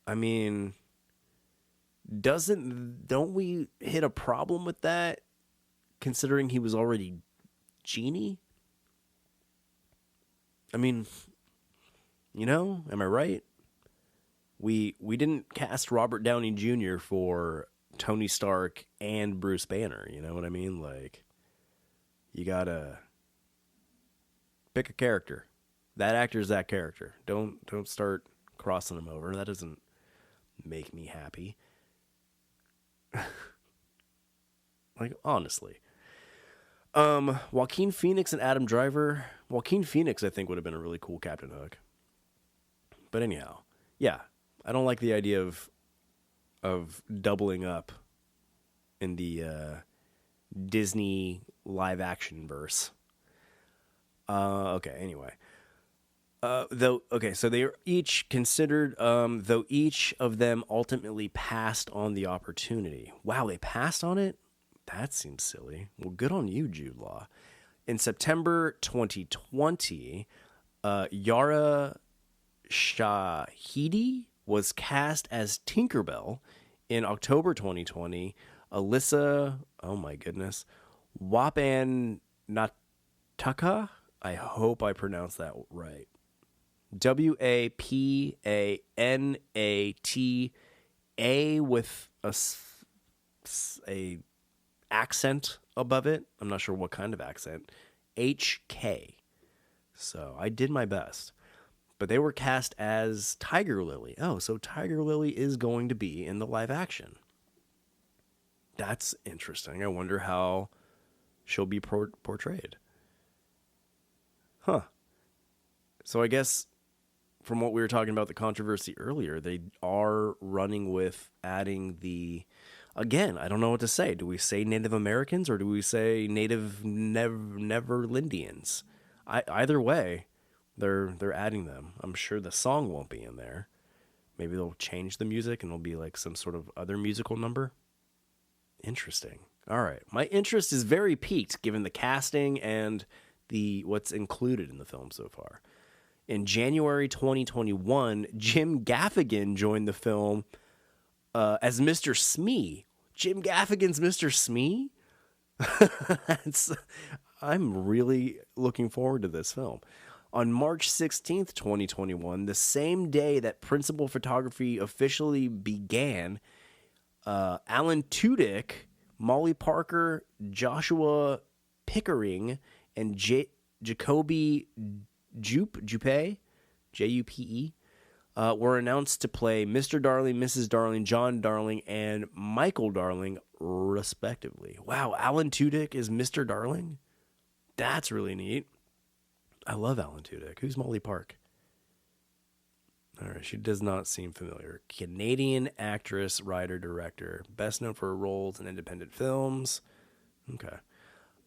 I mean, don't we hit a problem with that, considering he was already Genie? I mean, you know, am I right? We didn't cast Robert Downey Jr. for Tony Stark and Bruce Banner, you know what I mean? Like, you gotta pick a character. That actor's that character. Don't start crossing them over. That doesn't make me happy. Like, honestly. Joaquin Phoenix and Adam Driver. Joaquin Phoenix, I think, would have been a really cool Captain Hook. But anyhow, yeah, I don't like the idea of doubling up in the Disney live action verse. Okay, anyway. So they are each considered, though each of them ultimately passed on the opportunity. Wow, they passed on it? That seems silly. Well, good on you, Jude Law. In September 2020, Yara Shahidi was cast as Tinkerbell. In October 2020, Alyssa, oh my goodness, Wapan Nataka, I hope I pronounced that right. Wapanata with a accent above it. I'm not sure what kind of accent. HK. So I did my best. But they were cast as Tiger Lily. Oh, so Tiger Lily is going to be in the live action. That's interesting. I wonder how she'll be portrayed. Huh. So I guess from what we were talking about, the controversy earlier, they are running with adding the... Again, I don't know what to say. Do we say Native Americans or do we say Native Neverlandians? Either way, they're adding them. I'm sure the song won't be in there. Maybe they'll change the music and it'll be like some sort of other musical number. Interesting. All right. My interest is very piqued given the casting and what's included in the film so far. In January 2021, Jim Gaffigan joined the film as Mr. Smee. Jim Gaffigan's Mr. Smee? I'm really looking forward to this film. On March 16th, 2021, the same day that principal photography officially began, Alan Tudyk, Molly Parker, Joshua Pickering, and Jacoby Jupe, Jupe, were announced to play Mr. Darling, Mrs. Darling, John Darling, and Michael Darling, respectively. Wow, Alan Tudyk is Mr. Darling? That's really neat. I love Alan Tudyk. Who's Molly Park? All right, she does not seem familiar. Canadian actress, writer, director. Best known for her roles in independent films. Okay.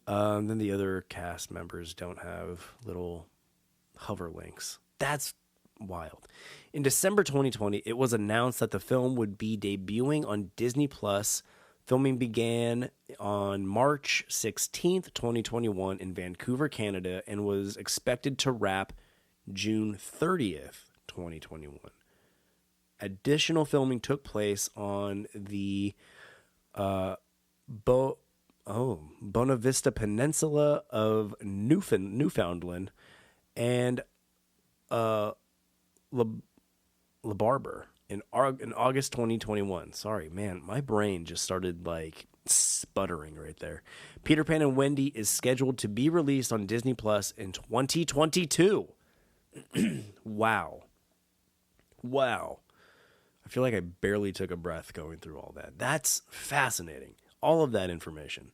Then the other cast members don't have little hover links. That's wild. In December 2020, it was announced that the film would be debuting on Disney Plus Filming began on March 16th, 2021 in Vancouver, Canada, and was expected to wrap June 30th, 2021. Additional filming took place on the Bonavista Peninsula of Newfoundland and Le Barber in August 2021. Sorry, man, my brain just started like sputtering right there. Peter Pan and Wendy is scheduled to be released on Disney Plus in 2022. Wow. I feel like I barely took a breath going through all that. That's fascinating. All of that information.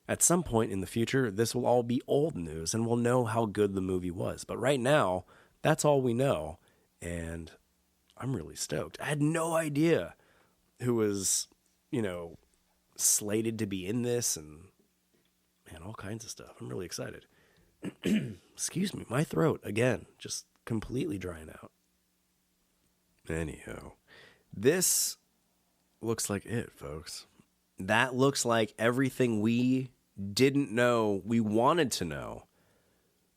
At some point in the future, this will all be old news and we'll know how good the movie was. But right now, that's all we know. And I'm really stoked. I had no idea who was, slated to be in this and, man, all kinds of stuff. I'm really excited. Excuse me, my throat, again, just completely drying out. Anyhow, this looks like it, folks. That looks like everything we didn't know, we wanted to know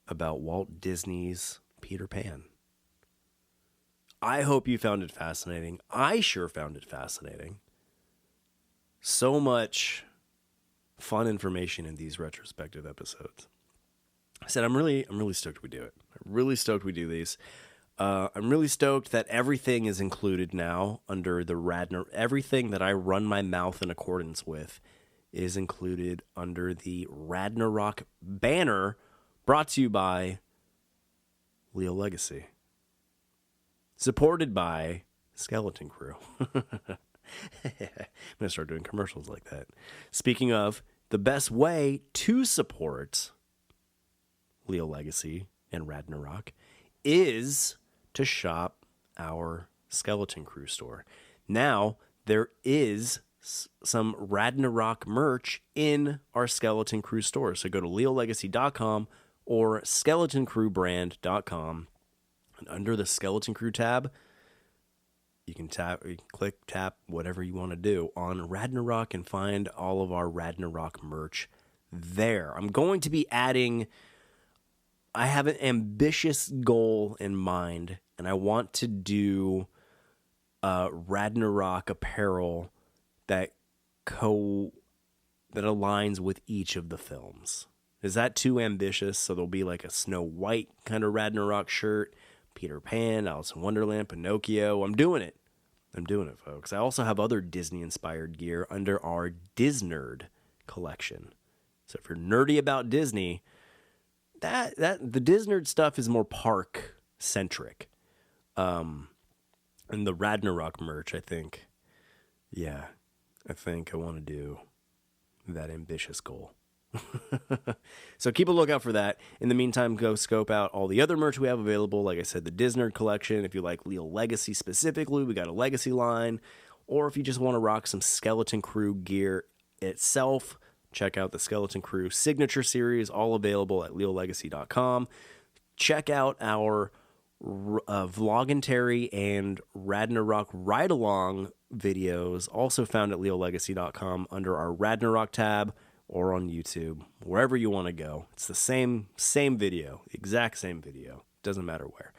about Walt Disney's Peter Pan. I hope you found it fascinating. I sure found it fascinating. So much fun information in these retrospective episodes. I said, I'm really stoked we do it. I'm really stoked we do these. I'm really stoked that everything is included now under the Radnarok. Everything that I run my mouth in accordance with is included under the Radnarok banner, brought to you by Leal Legacy. Supported by Skeleton Crew. I'm going to start doing commercials like that. Speaking of, the best way to support Leal Legacy and Radnarok is to shop our Skeleton Crew store. Now, there is some Radnarok merch in our Skeleton Crew store. So go to leallegacy.com or skeletoncrewbrand.com. And under the Skeleton Crew tab, you can tap, whatever you want to do on Radnarok and find all of our Radnarok merch there. I'm going to be adding... I have an ambitious goal in mind, and I want to do Radnarok apparel that aligns with each of the films. Is that too ambitious? So there'll be like a Snow White kind of Radnarok shirt, Peter Pan, Alice in Wonderland, Pinocchio. I'm doing it, folks. I also have other Disney-inspired gear under our Disnerd collection. So if you're nerdy about Disney... That the Disney stuff is more park centric, and the Radnarok merch, I think I want to do that ambitious goal. So keep a lookout for that. In the meantime, go scope out all the other merch we have available. Like I said, the Disney collection. If you like Leal Legacy specifically, we got a Legacy line, or if you just want to rock some Skeleton Crew gear itself. Check out the Skeleton Crew Signature Series, all available at leallegacy.com. Check out our Vloggentary and Radnarok Ride-Along videos, also found at leallegacy.com under our Radnarok tab or on YouTube, wherever you want to go. It's the same video, exact same video. Doesn't matter where.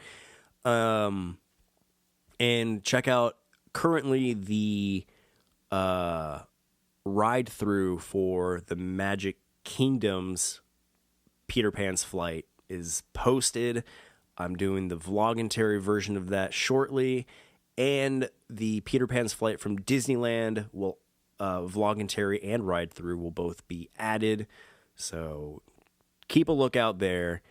And check out currently the... ride through for the Magic Kingdom's Peter Pan's Flight is posted. I'm doing the Vloggentary version of that shortly, and the Peter Pan's Flight from Disneyland will Vloggentary and ride through will both be added. So keep a lookout there,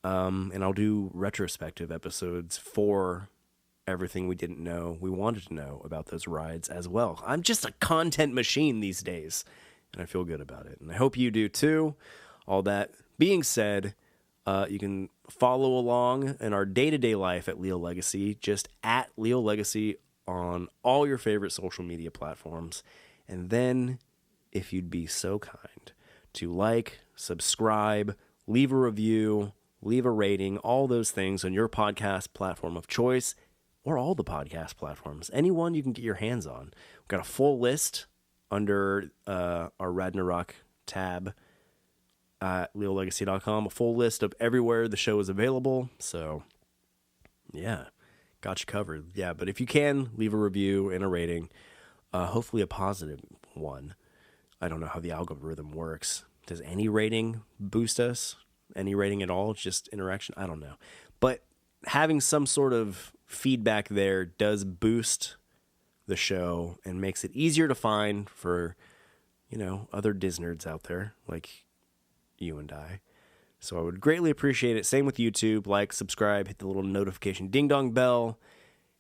and I'll do retrospective episodes for everything we didn't know, we wanted to know about those rides as well. I'm just a content machine these days, and I feel good about it. And I hope you do too. All that being said, you can follow along in our day-to-day life at Leal Legacy, just at Leal Legacy on all your favorite social media platforms. And then, if you'd be so kind to like, subscribe, leave a review, leave a rating, all those things on your podcast platform of choice, or all the podcast platforms, anyone you can get your hands on. We've got a full list under our Radnarok tab at leallegacy.com. A full list of everywhere the show is available. So, yeah, got you covered. Yeah, but if you can, leave a review and a rating. Hopefully a positive one. I don't know how the algorithm works. Does any rating boost us? Any rating at all? Just interaction? I don't know. But having some sort of feedback there does boost the show and makes it easier to find for, other Disnerds out there like you and I. So I would greatly appreciate it. Same with YouTube. Like, subscribe, hit the little notification ding dong bell,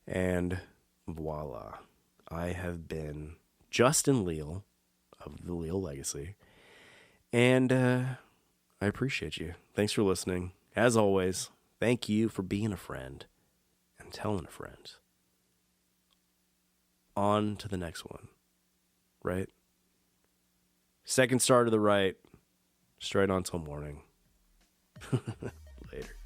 and voila. I have been Justin Leal of the Leal Legacy. And I appreciate you. Thanks for listening. As always, thank you for being a friend and telling a friend. On to the next one. Right? Second star to the right. Straight on till morning. Later.